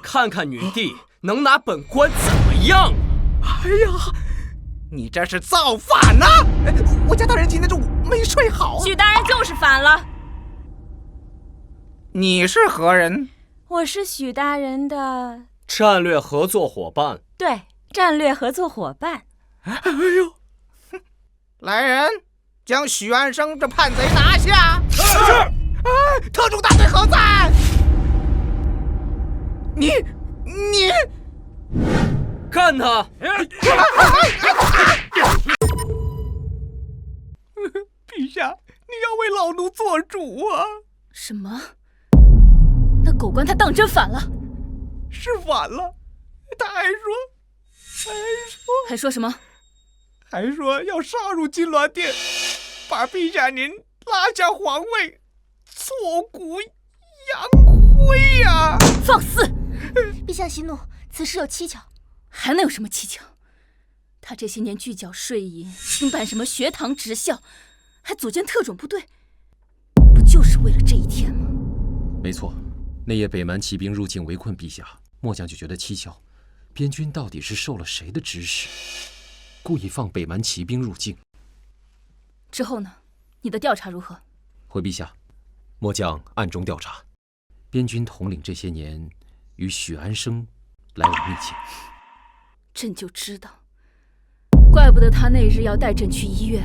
看看女帝能拿本官怎么样。哎呀，你这是造反呐！我家大人今天中午没睡好。许大人就是反了。你是何人？我是许大人的战略合作伙伴。对，战略合作伙伴。哎呦！来人，将许安生这叛贼拿下！是。特种大队何在？你干他！陛下，你要为老奴做主啊！什么？那狗官他当真反了？是反了，他还说什么？还说要杀入金銮殿，把陛下您拉下皇位，挫骨扬灰呀！放肆！陛下息怒，此事有蹊跷。还能有什么蹊跷？他这些年拒缴税银，兴办什么学堂职校，还组建特种部队，不就是为了这一天吗？没错，那夜北蛮骑兵入境围困陛下，末将就觉得蹊跷。边军到底是受了谁的指使，故意放北蛮骑兵入境？之后呢？你的调查如何？回陛下，末将暗中调查，边军统领这些年与许安生来往密切。朕就知道，怪不得他那日要带朕去医院，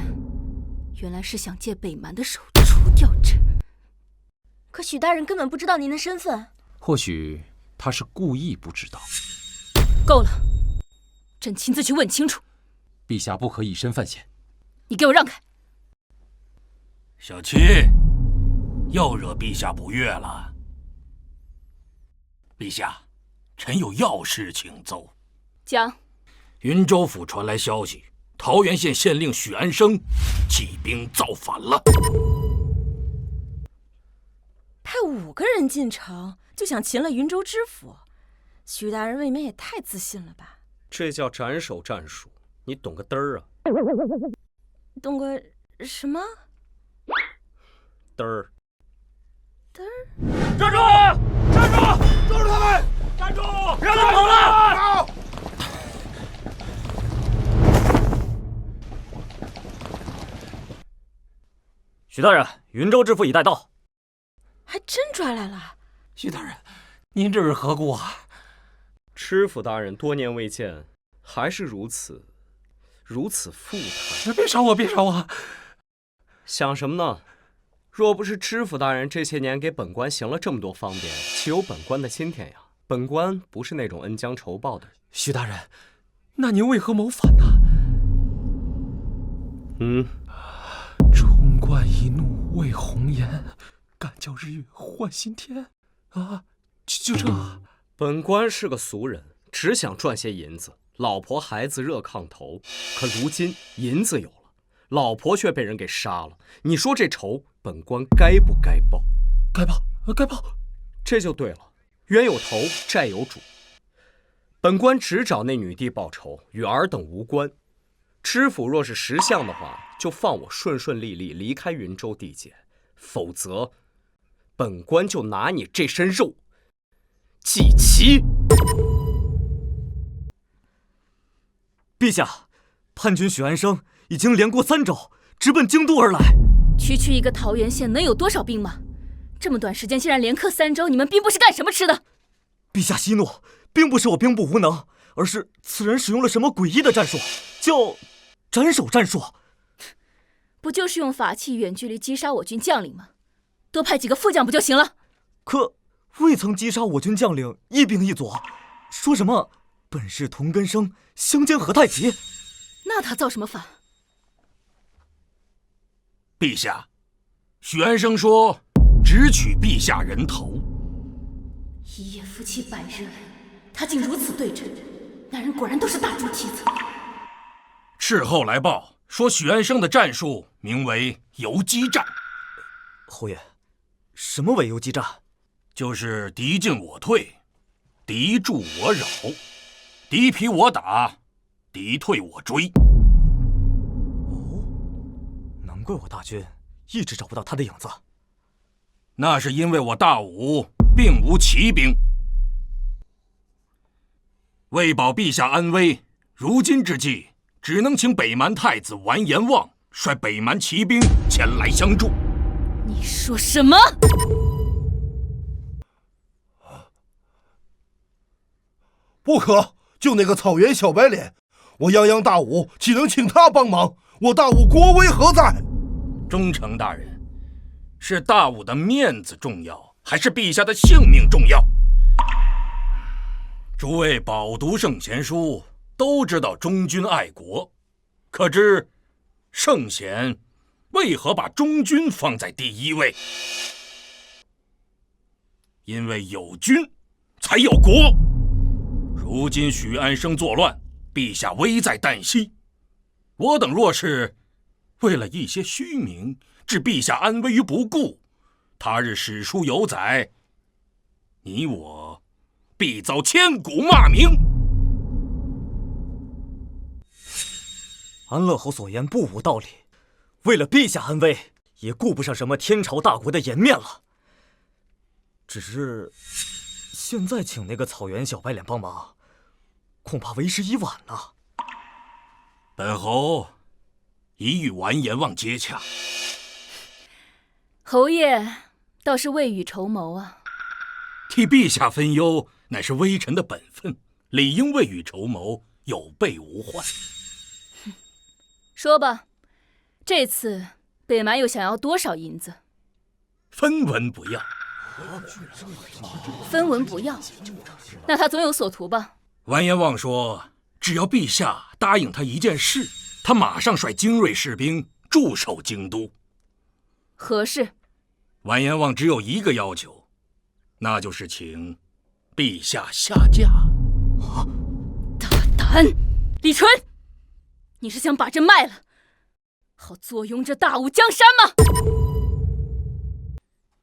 原来是想借北蛮的手除掉朕。可许大人根本不知道您的身份。或许他是故意不知道。够了，朕亲自去问清楚。陛下不可以身犯险。你给我让开！小七。又惹陛下不悦了。陛下，臣有要事请奏。讲。云州府传来消息，桃源县县令许安生起兵造反了。派5个人进城，就想擒了云州知府，许大人未免也太自信了吧？这叫斩首战术，你懂个嘚儿啊！懂个什么？嘚儿。嘚儿。站住！站住！抓住他们！站住！不要乱跑了！许大人，云州知府已带到。还真抓来了。许大人，您这是何故啊？知府大人多年未见，还是如此富态。别杀我，别杀我！想什么呢？若不是知府大人这些年给本官行了这么多方便，岂有本官的今天呀？本官不是那种恩将仇报的人。许大人，那您为何谋反呢？冲冠一怒为红颜，敢教日月换新天啊！就这。本官是个俗人，只想赚些银子，老婆孩子热炕头。可如今银子有了，老婆却被人给杀了。你说这仇，本官该不该报？该报，该报。这就对了，冤有头，债有主。本官只找那女帝报仇，与尔等无关。知府若是识相的话，就放我顺顺利利离开云州地界，否则，本官就拿你这身肉祭旗。陛下，叛军许安生已经连过3州，直奔京都而来。区区一个桃源县能有多少兵马？这么短时间竟然连克3州，你们兵部是干什么吃的？陛下息怒，并不是我兵部无能，而是此人使用了什么诡异的战术，叫斩首战术。不就是用法器远距离击杀我军将领吗？多派几个副将不就行了？可未曾击杀我军将领一兵一卒，说什么本是同根生，相煎何太急。那他造什么反？陛下，许安生说只取陛下人头。一夜夫妻百日恩，他竟如此对阵，那人果然都是大猪蹄子。事后来报说，许安生的战术名为游击战。侯爷，什么为游击战？就是敌进我退，敌驻我扰，敌疲我打，敌退我追。哦，难怪我大军一直找不到他的影子。那是因为我大武并无骑兵。为保陛下安危，如今之计，只能请北蛮太子完颜望率北蛮骑兵前来相助。你说什么？不可！就那个草原小白脸，我泱泱大武岂能请他帮忙？我大武国威何在？忠诚大人，是大武的面子重要，还是陛下的性命重要？诸位饱读圣贤书，都知道忠君爱国，可知圣贤为何把忠君放在第一位？因为有君才有国。如今许安生作乱，陛下危在旦夕。我等若是为了一些虚名，置陛下安危于不顾，他日史书有载，你我必遭千古骂名。安乐侯所言不无道理，为了陛下安危，也顾不上什么天朝大国的颜面了。只是现在请那个草原小白脸帮忙，恐怕为时已晚了。本侯已与完颜望接洽。侯爷倒是未雨绸缪啊！替陛下分忧，乃是微臣的本分，理应未雨绸缪，有备无患。说吧，这次北蛮又想要多少银子？分文不要。分文不要？那他总有所图吧？完颜望说，只要陛下答应他一件事，他马上率精锐士兵驻守京都。何事？完颜望只有一个要求，那就是请陛下下嫁。大胆！李纯，你是想把朕卖了，好坐拥这大武江山吗？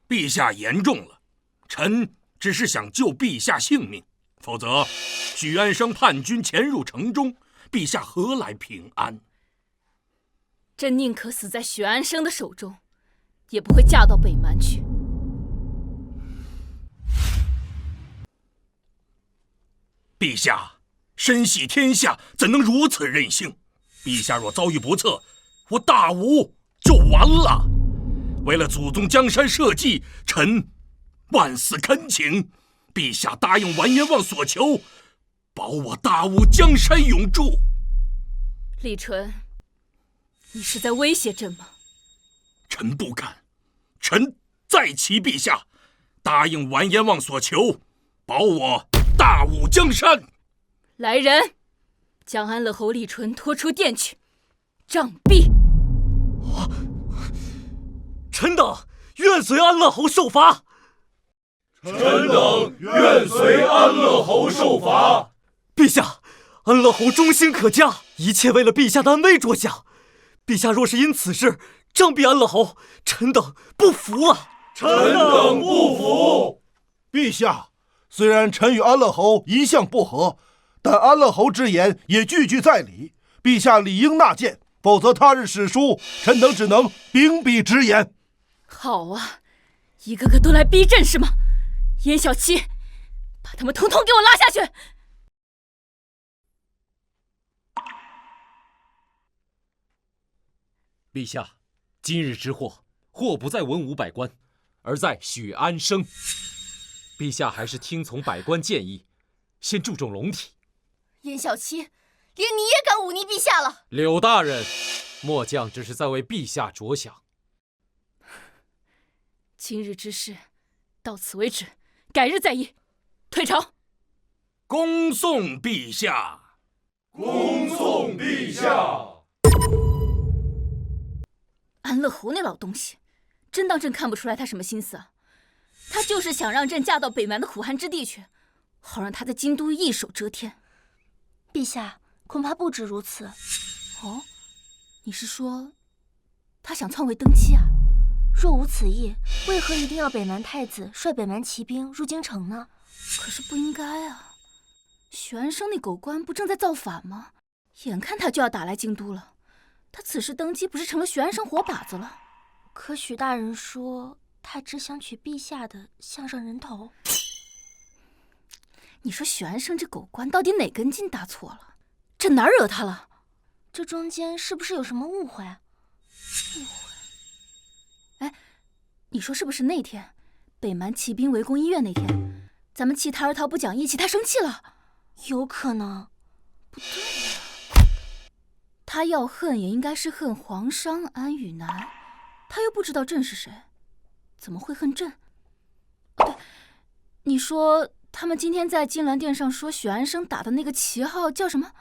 陛下言重了，臣只是想救陛下性命，否则许安生叛军潜入城中，陛下何来平安？朕宁可死在许安生的手中，也不会嫁到北蛮去。陛下身系天下，怎能如此任性？陛下若遭遇不测，我大吴就完了。为了祖宗江山社稷，臣万死恳请陛下答应完颜望所求，保我大吴江山永驻。李纯，你是在威胁朕吗？臣不敢，臣再祈陛下答应完颜望所求，保我大武江山。来人，将安乐侯李纯拖出殿去，杖毙。臣等愿随安乐侯受罚。臣等愿随安乐侯受罚。陛下，安乐侯忠心可嘉，一切为了陛下的安危着想。陛下若是因此事杖毙安乐侯，臣等不服啊！臣等不服。陛下，虽然臣与安乐侯一向不和，但安乐侯之言也句句在理，陛下理应纳谏，否则他日史书，臣等只能秉笔直言。好啊，一个个都来逼朕是吗？燕小七，把他们统统给我拉下去！陛下，今日之祸，祸不在文武百官，而在许安生。陛下还是听从百官建议，先注重龙体。燕小七，连你也敢忤逆陛下了？柳大人，末将只是在为陛下着想。今日之事到此为止，改日再议。退朝。恭送陛下。恭送陛下。安乐侯那老东西，真当朕看不出来他什么心思啊？他就是想让朕嫁到北蛮的苦寒之地去，好让他在京都一手遮天。陛下，恐怕不止如此。哦，你是说他想篡位登基啊？若无此意，为何一定要北蛮太子率北蛮骑兵入京城呢？可是不应该啊！许安生那狗官不正在造反吗？眼看他就要打来京都了，他此时登基不是成了许安生活靶子了？可许大人说他只想取陛下的项上人头。你说许安生这狗官到底哪根筋搭错了？朕哪儿惹他了？这中间是不是有什么误会？误会？哎，你说是不是那天北蛮骑兵围攻医院那天，咱们弃他而逃不讲义气，他生气了？有可能。不对呀，他要恨也应该是恨皇商、安宇南，他又不知道朕是谁，怎么会恨朕？对，你说他们今天在金銮殿上说许安生打的那个旗号叫什么？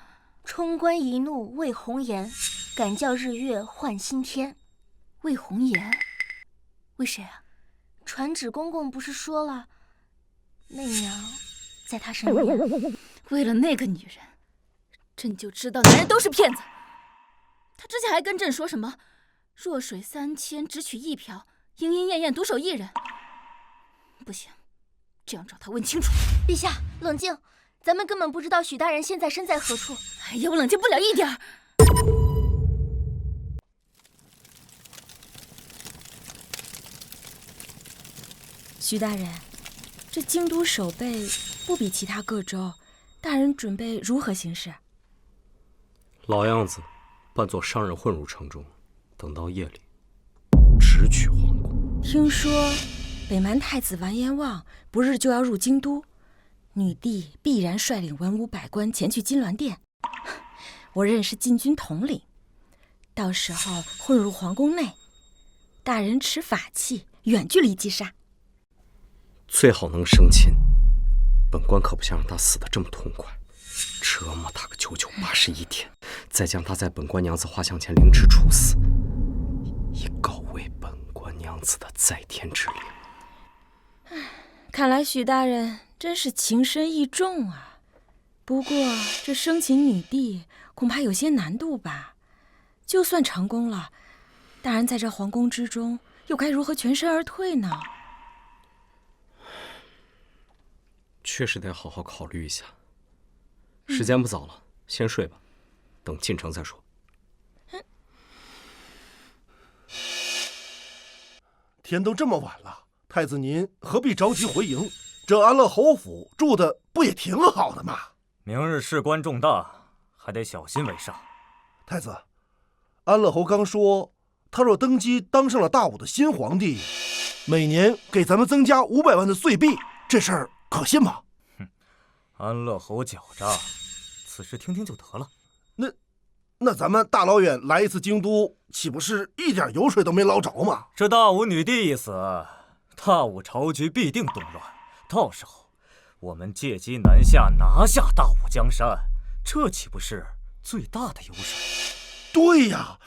冲冠一怒为红颜，敢叫日月换新天。为红颜？为谁啊？传旨公公不是说了，媚娘在他身边。为了那个女人，朕就知道男人都是骗子。他之前还跟朕说什么弱水3000只取1瓢，莺莺燕燕独守一人。不行，这样找他问清楚。陛下冷静，咱们根本不知道许大人现在身在何处。哎呀，我冷静不了一点儿。许大人，这京都守备不比其他各州，大人准备如何行事？老样子，扮作商人混入城中，等到夜里直取皇宫。听说北蛮太子完颜望不日就要入京都，女帝必然率领文武百官前去金銮殿。我认识禁军统领，到时候混入皇宫内，大人持法器远距离击杀。最好能生擒，本官可不想让他死得这么痛快，折磨他个99、81天，再将他在本官娘子画像前凌迟处死，以告慰本官娘娘子的在天之灵。看来许大人真是情深意重啊。不过这生擒女帝恐怕有些难度吧？就算成功了，大人在这皇宫之中又该如何全身而退呢？确实得好好考虑一下。时间不早了，先睡吧，等进城再说。天都这么晚了，太子您何必着急回营？这安乐侯府住的不也挺好的吗？明日事关重大，还得小心为上。太子，安乐侯刚说，他若登基当上了大武的新皇帝，每年给咱们增加500万的岁币，这事儿可信吗？哼，安乐侯狡诈，此事听听就得了。那咱们大老远来一次京都，岂不是一点油水都没捞着吗？这大武女帝一死，大武朝局必定动乱，到时候我们借机南下，拿下大武江山，这岂不是最大的优势？对呀，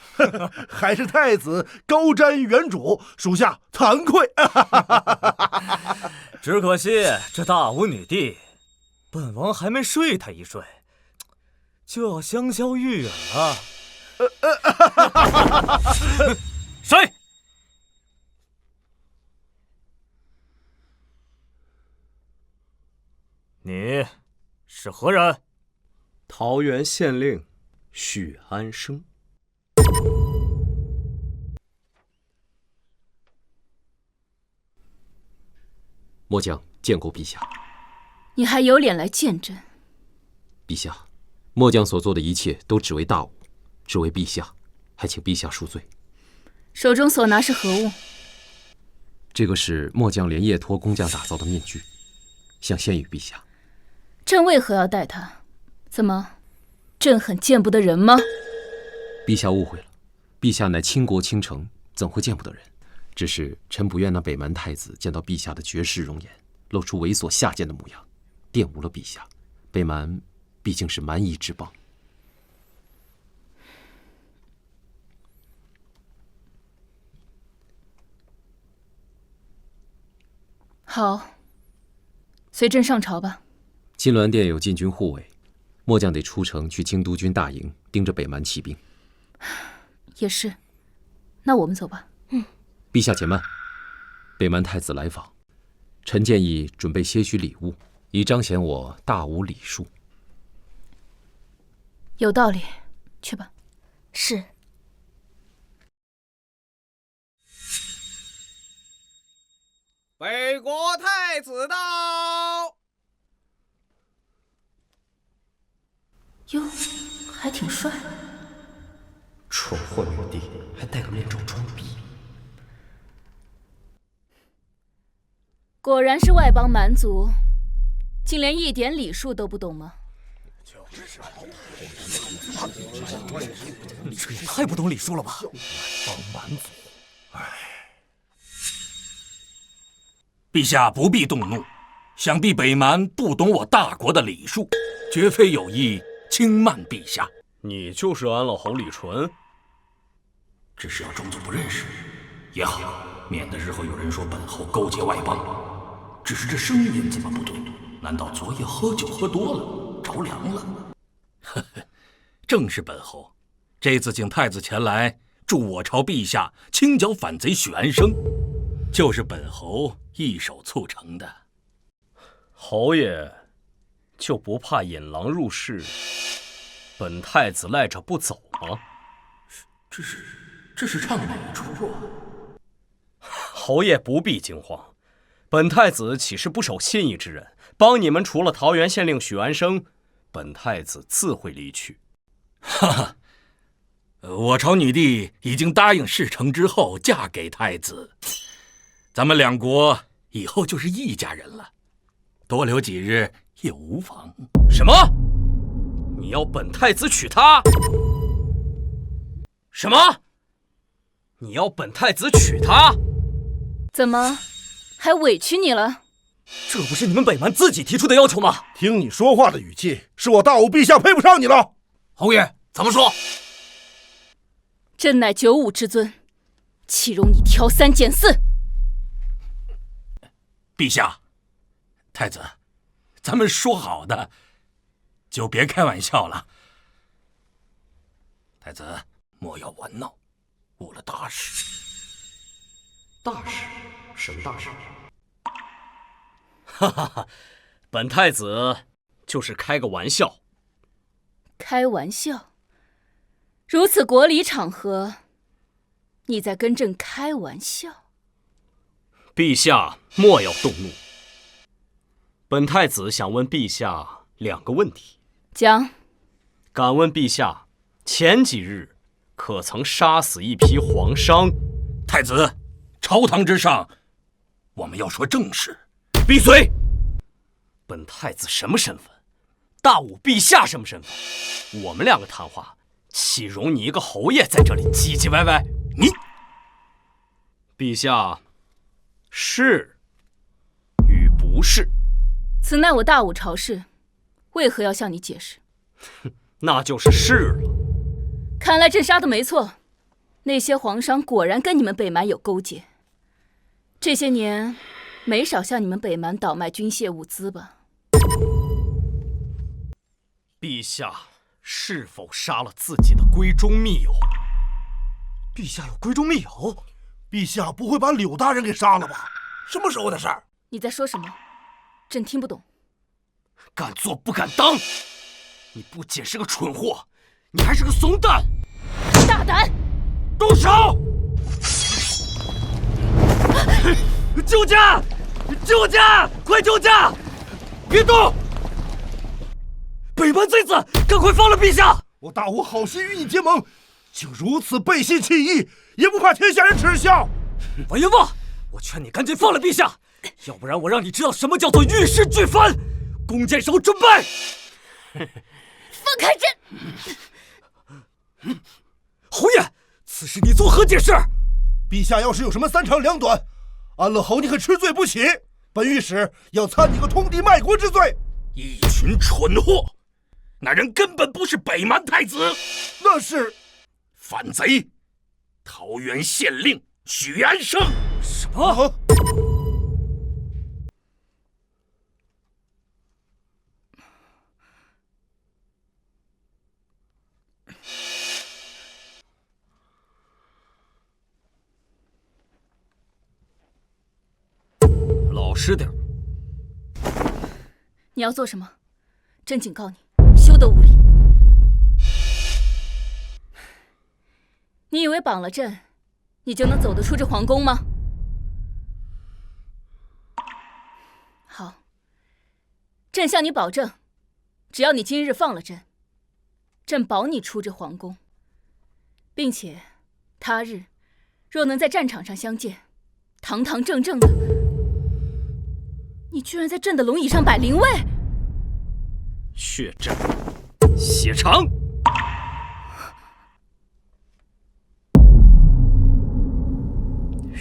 还是太子高瞻远瞩，属下惭愧。只可惜这大武女帝，本王还没睡她一睡，就要香消玉殒了。谁？你是何人？桃园县令许安生。末将见过陛下。你还有脸来见朕？陛下，末将所做的一切都只为大武，只为陛下，还请陛下恕罪。手中所拿是何物？这个是末将连夜托工匠打造的面具，想献与陛下。朕为何要戴它？怎么，朕很见不得人吗？陛下误会了，陛下乃倾国倾城，怎会见不得人？只是臣不愿那北蛮太子见到陛下的绝世容颜，露出猥琐下贱的模样，玷污了陛下。北蛮毕竟是蛮夷之邦。好，随朕上朝吧。金銮殿有禁军护卫，末将得出城去京都军大营，盯着北蛮骑兵。也是，那我们走吧。陛下且慢，北蛮太子来访，臣建议准备些许礼物，以彰显我大武礼数。有道理，去吧。是。北国太子到。哟，还挺帅。蠢货女帝，还戴个面罩装逼。果然是外邦蛮族，竟连一点礼数都不懂吗？这也太不懂礼数了吧！帮蛮族，陛下不必动怒，想必北蛮不懂我大国的礼数，绝非有意轻慢陛下。你就是安乐侯李纯？只是要装作不认识也好，免得日后有人说本侯勾结外邦。只是这声音怎么不对？难道昨夜喝酒喝多了，着凉了？呵呵，正是本侯。这次请太子前来助我朝陛下清剿反贼许安生，就是本侯一手促成的。侯爷就不怕引狼入室，本太子赖着不走吗？这是唱哪出啊？侯爷不必惊慌，本太子岂是不守信义之人？帮你们除了桃园县令许安生，本太子自会离去。哈哈，我朝女帝已经答应事成之后嫁给太子，咱们两国以后就是一家人了，多留几日也无妨。什么？你要本太子娶她？什么？你要本太子娶她？怎么，还委屈你了？这不是你们北蛮自己提出的要求吗？听你说话的语气，是我大武陛下配不上你了。侯爷怎么说？朕乃九五之尊，岂容你挑三拣四？陛下，太子，咱们说好的，就别开玩笑了。太子，莫要玩闹，误了大事。大事？什么大事？哈哈哈，本太子就是开个玩笑。开玩笑？如此国礼场合，你在跟朕开玩笑？陛下莫要动怒。本太子想问陛下2个问题。讲。敢问陛下，前几日可曾杀死一匹黄商？太子，朝堂之上，我们要说正事。闭嘴！本太子什么身份？大武陛下什么身份？我们2个谈话，岂容你一个侯爷在这里唧唧歪歪？你，陛下，是与不是？此乃我大武朝事，为何要向你解释？那就是是了。看来朕杀的没错，那些皇商果然跟你们北蛮有勾结。这些年，没少向你们北蛮倒卖军械物资吧？陛下是否杀了自己的闺中密友？陛下有闺中密友？陛下不会把柳大人给杀了吧？什么时候的事儿？你在说什么？朕听不懂。敢做不敢当！你不仅是个蠢货，你还是个怂蛋！大胆！动手！救驾！救驾！快救驾！别动！北蛮贼子，赶快放了陛下！我大武好心与你结盟，竟如此背信弃义，也不怕天下人耻笑！王延旺，我劝你赶紧放了陛下，要不然我让你知道什么叫做玉石俱焚！弓箭手准备！放开朕！侯爷，此事你作何解释？陛下要是有什么3长2短，安乐侯你可吃罪不起！本御史要参你个通敌卖国之罪！一群蠢货！那人根本不是北蛮太子，那是反贼，桃园县令许安生。什么？老实点。你要做什么？朕警告你，休得无礼！你以为绑了朕，你就能走得出这皇宫吗？好，朕向你保证，只要你今日放了朕，朕保你出这皇宫，并且他日若能在战场上相见，堂堂正正的。你居然在朕的龙椅上摆灵位！血战，血偿。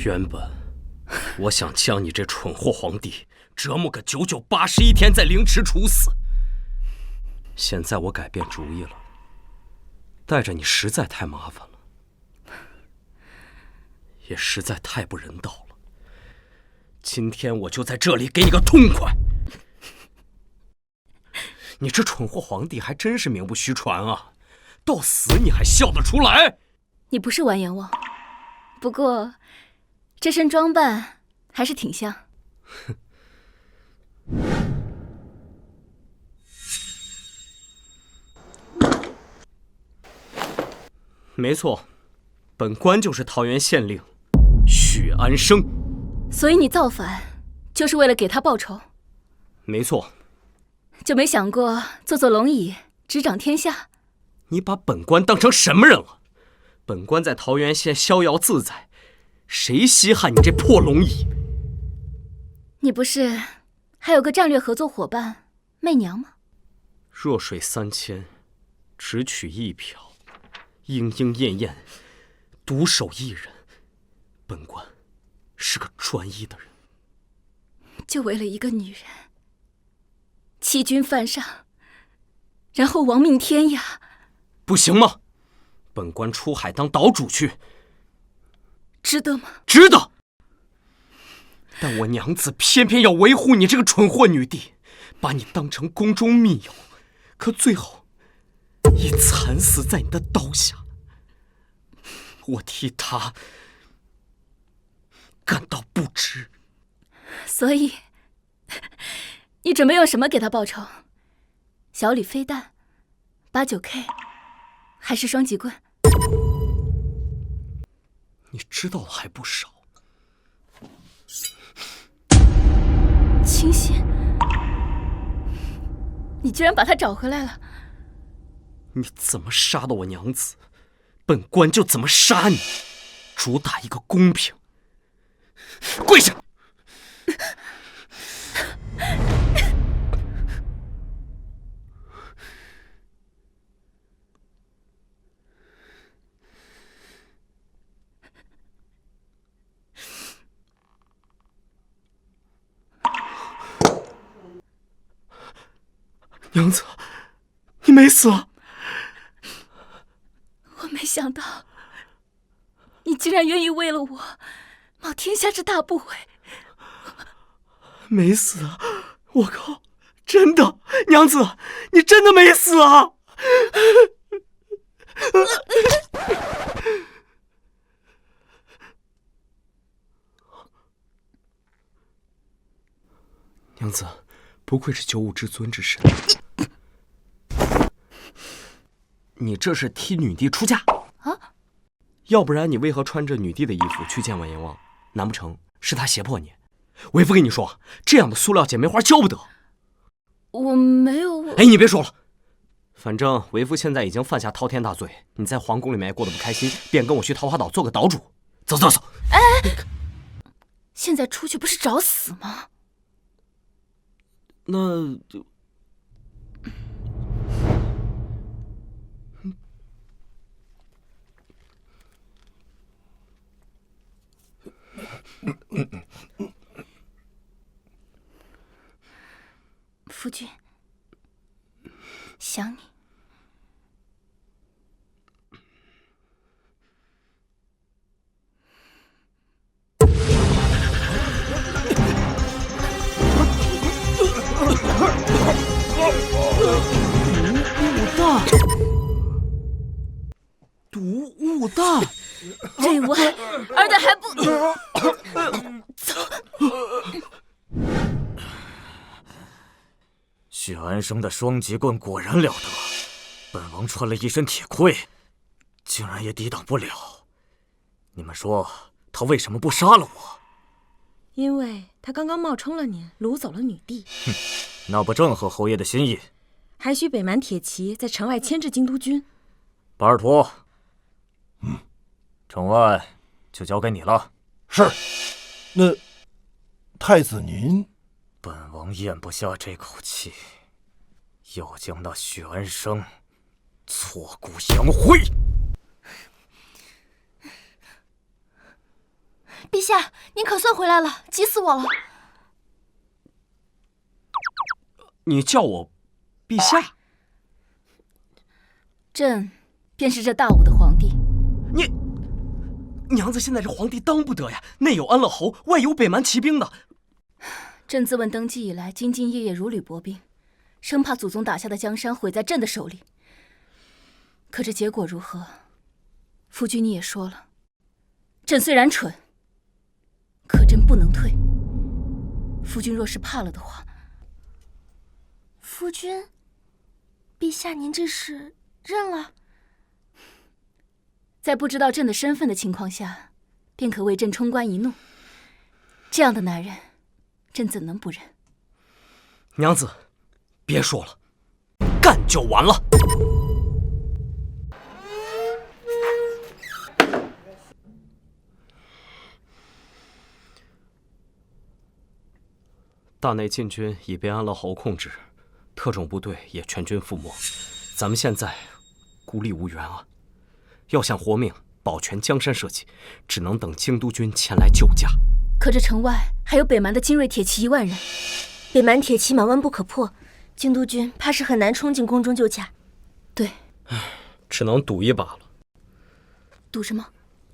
原本我想将你这蠢货皇帝折磨个99、81天，再凌迟处死。现在我改变主意了，带着你实在太麻烦了，也实在太不人道了。今天我就在这里给你个痛快！你这蠢货皇帝还真是名不虚传啊，到死你还笑得出来？你不是完颜王，不过这身装扮还是挺像。没错，本官就是桃园县令许安生。所以你造反，就是为了给他报仇？没错。就没想过坐坐龙椅，执掌天下？你把本官当成什么人了？本官在桃源县逍遥自在，谁稀罕你这破龙椅？你不是还有个战略合作伙伴媚娘吗？弱水三千，只取一瓢，莺莺燕燕，独守一人。本官是个专一的人。就为了一个女人，欺君犯上，然后亡命天涯，不行吗？本官出海当岛主去。值得吗？值得。但我娘子偏偏要维护你这个蠢货女帝，把你当成宫中密友，可最后已惨死在你的刀下。我替她感到不值。所以，你准备用什么给他报仇？小李飞弹、89K， 还是双截棍？你知道的还不少。清心，你居然把他找回来了！你怎么杀的我娘子，本官就怎么杀你，主打一个公平。跪下！娘子，你没死啊！我没想到，你竟然愿意为了我冒天下之大不韪。没死啊！我靠，真的，娘子，你真的没死啊！娘子，不愧是95之尊之身。你这是替女帝出嫁啊？要不然你为何穿着女帝的衣服去见完颜王？难不成是他胁迫你？为夫跟你说，这样的塑料姐妹花交不得。我没有。哎，你别说了，反正为夫现在已经犯下滔天大罪，你在皇宫里面过得不开心，便跟我去桃花岛做个岛主。走走走。哎，现在出去不是找死吗？那就。夫君，想你。毒雾弹，这无害，尔等还不走？许安生的双截棍果然了得，本王穿了一身铁盔，竟然也抵挡不了。你们说他为什么不杀了我？因为他刚刚冒充了你，掳走了女帝。哼，那不正合侯爷的心意？还需北蛮铁骑在城外牵制京都军。巴尔图，城外就交给你了。是。那太子您？本王咽不下这口气，要将那许安生挫骨扬灰。陛下，您可算回来了，急死我了！你叫我陛下？朕便是这大武的皇帝。你娘子现在这皇帝当不得呀，内有安乐侯，外有北蛮骑兵的。朕自问登基以来，兢兢业业，如履薄冰，生怕祖宗打下的江山毁在朕的手里。可这结果如何？夫君你也说了，朕虽然蠢，可朕不能退。夫君若是怕了的话，夫君，陛下您这是认了？在不知道朕的身份的情况下，便可为朕冲冠一怒。这样的男人，朕怎能不认？娘子，别说了，干就完了。大内禁军已被安乐侯控制，特种部队也全军覆没，咱们现在孤立无援啊！要想活命，保全江山社稷，只能等京都军前来救驾。可这城外还有北蛮的精锐铁骑1万人，北蛮铁骑马弯不可破，京都军怕是很难冲进宫中救驾。对，只能赌一把了。赌什么？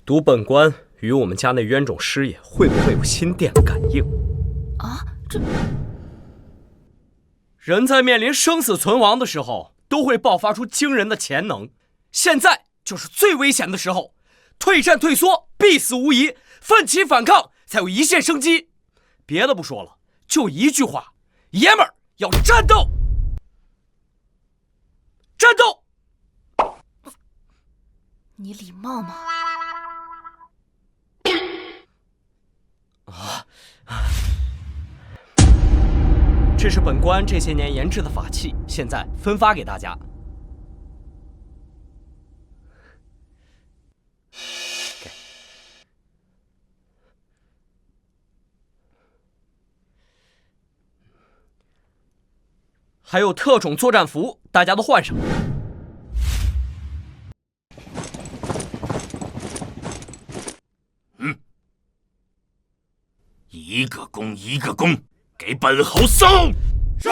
赌本官与我们家那冤种师爷会不会有心电感应？啊，这人在面临生死存亡的时候，都会爆发出惊人的潜能。现在就是最危险的时候，退战退缩必死无疑，奋起反抗才有一线生机。别的不说了，就一句话，爷们儿要战斗！战斗！你礼貌吗？这是本官这些年研制的法器，现在分发给大家。还有特种作战服，大家都换上。一个弓一个弓，给本侯送。是。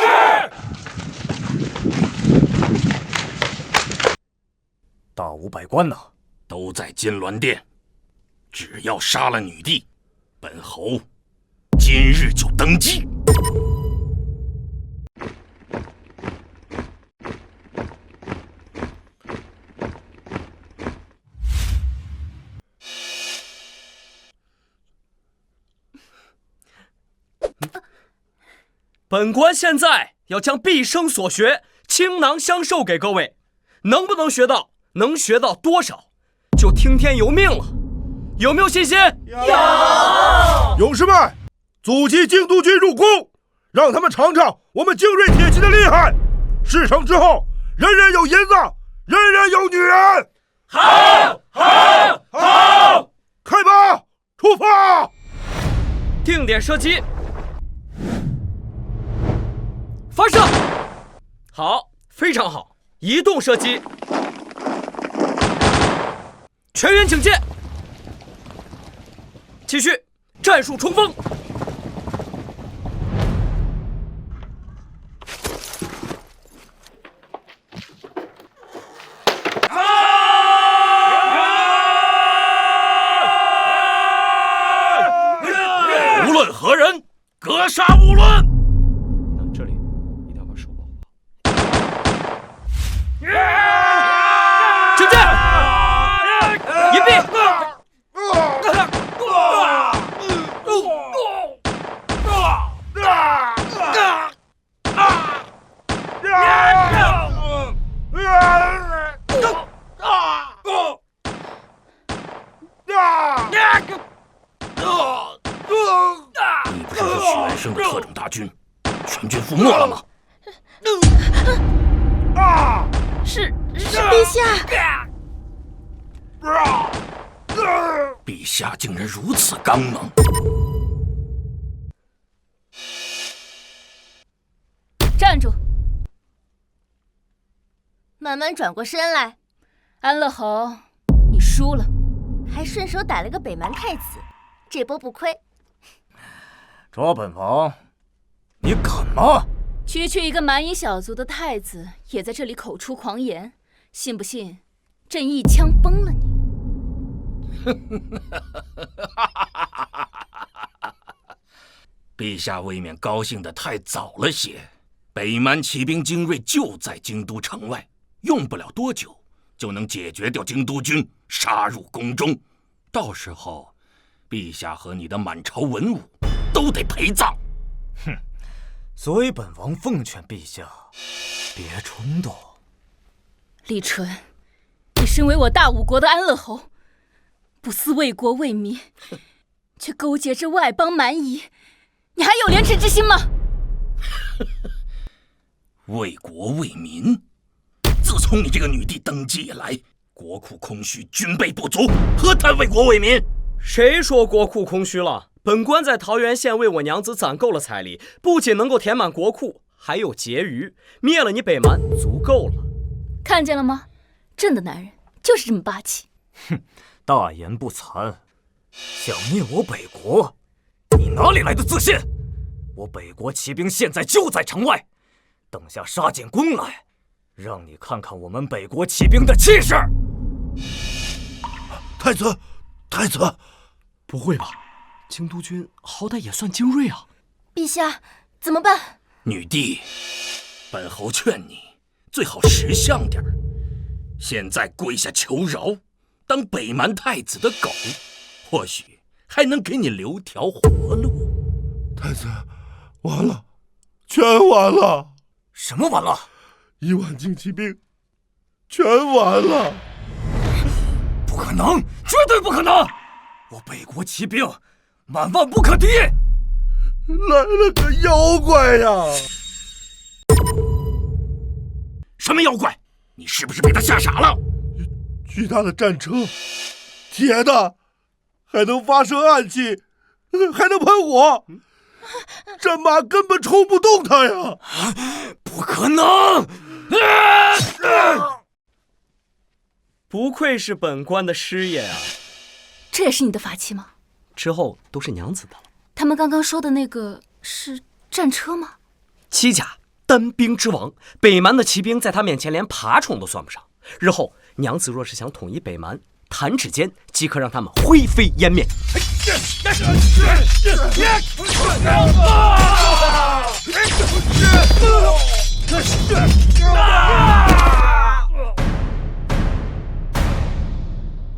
大武百官呢？都在金銮殿。只要杀了女帝，本侯今日就登基。本官现在要将毕生所学倾囊相授给各位，能不能学到，能学到多少，就听天由命了。有没有信心？有！勇士们，阻击京都军入宫，让他们尝尝我们精锐铁骑的厉害。事成之后，人人有银子，人人有女人。好，好，好！开拔，出发！定点射击。发射！好，非常好。移动射击，全员警戒。继续，战术冲锋。无论何人，格杀勿论。这里一定要把手抱好。警戒！隐蔽！你不是说许安生的特种大军全军覆没了吗？是陛下。陛下竟然如此刚猛！站住！慢慢转过身来。安乐侯，你输了，还顺手逮了个北蛮太子，这波不亏。卓本王，你敢吗？区区一个蛮夷小族的太子，也在这里口出狂言，信不信朕一枪崩了你？陛下未免高兴得太早了些。北蛮骑兵精锐就在京都城外，用不了多久就能解决掉京都军，杀入宫中。到时候，陛下和你的满朝文武都得陪葬。哼！所以本王奉劝陛下，别冲动。李纯，你身为我大武国的安乐侯，不思为国为民，却勾结着外邦蛮夷，你还有廉耻之心吗？为国为民，自从你这个女帝登基以来，国库空虚，军备不足，何谈为国为民？谁说国库空虚了？本官在桃源县为我娘子攒够了彩礼，不仅能够填满国库，还有结余，灭了你北蛮足够了。看见了吗？朕的男人就是这么霸气。哼，大言不惭，想灭我北国，你哪里来的自信？我北国骑兵现在就在城外，等下杀进宫来，让你看看我们北国骑兵的气势。太子，太子，不会吧？京都君好歹也算精锐啊！陛下，怎么办？女帝，本侯劝你最好识相点儿。现在跪下求饶，当北蛮太子的狗，或许还能给你留条活路。太子，完了，全完了！什么完了？1万精骑兵，全完了！不可能，绝对不可能！我北国骑兵万万不可敌！来了个妖怪呀！什么妖怪？你是不是被他吓傻了？巨大的战车，铁的，还能发射暗器，还能喷火，战马根本冲不动他呀！不可能！不愧是本官的师爷啊！这也是你的法器吗？之后都是娘子的了。他们刚刚说的那个是战车吗？七甲单兵之王，北蛮的骑兵在他面前连爬虫都算不上。日后娘子若是想统一北蛮，弹指间即可让他们灰飞烟灭。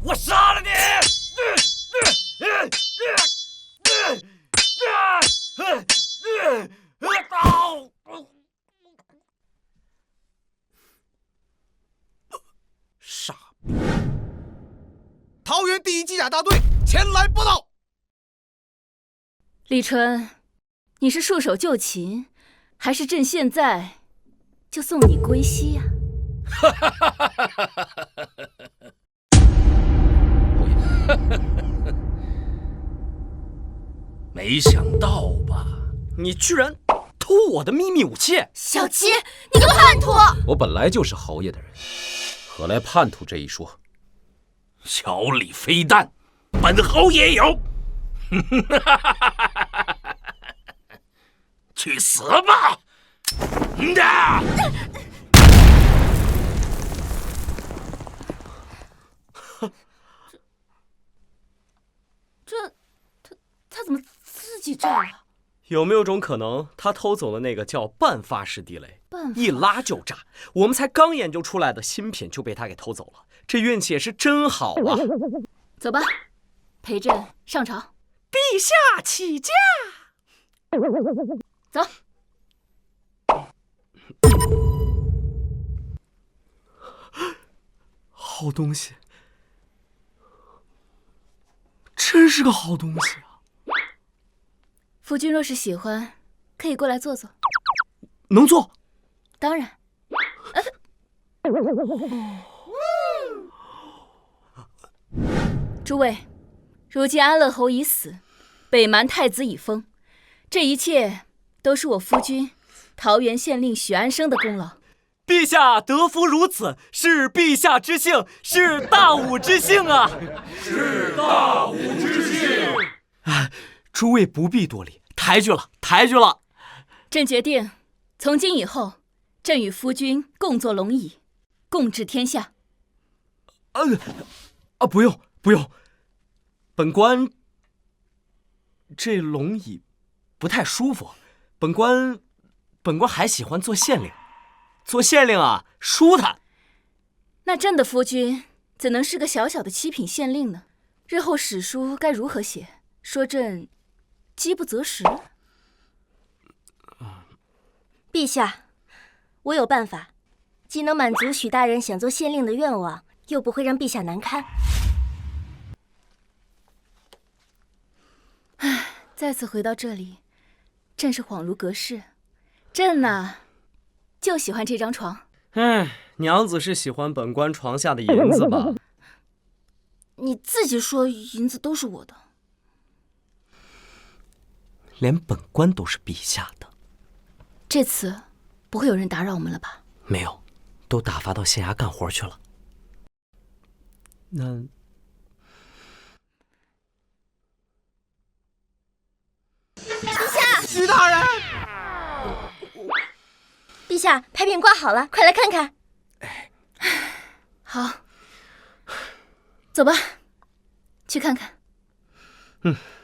我杀了你！傻逼！桃园第1机甲大队前来报道。李纯，你是束手就擒，还是朕现在就送你归西呀？没想到吧？你居然偷我的秘密武器！小七，你个叛徒！我本来就是侯爷的人，何来叛徒这一说？小李飞弹，本侯也有。去死吧！他怎么自己炸了？有没有种可能，他偷走了那个叫半发式地雷，一拉就炸？我们才刚研究出来的新品就被他给偷走了，这运气也是真好啊！走吧，陪朕上朝。陛下起驾。走。好东西，真是个好东西啊！夫君若是喜欢，可以过来坐坐。能坐？当然。诸位，如今安乐侯已死，北蛮太子已封，这一切都是我夫君桃园县令许安生的功劳。陛下得福如此，是陛下之幸，是大武之幸啊！是大武之幸。诸位不必多礼，抬举了，抬举了。朕决定，从今以后，朕与夫君共坐龙椅，共治天下。不用不用，本官这龙椅不太舒服，本官还喜欢做县令。做县令啊，舒坦。那朕的夫君怎能是个小小的7品县令呢？日后史书该如何写？说朕饥不择食？陛下，我有办法，既能满足许大人想做县令的愿望，又不会让陛下难堪。再次回到这里，朕是恍如隔世。朕呐，就喜欢这张床。娘子是喜欢本官床下的银子吧？你自己说银子都是我的，连本官都是陛下的。这次不会有人打扰我们了吧？没有，都打发到县衙干活去了。那陛下，许大人，陛下，牌匾挂好了，快来看看。好，走吧，去看看。嗯。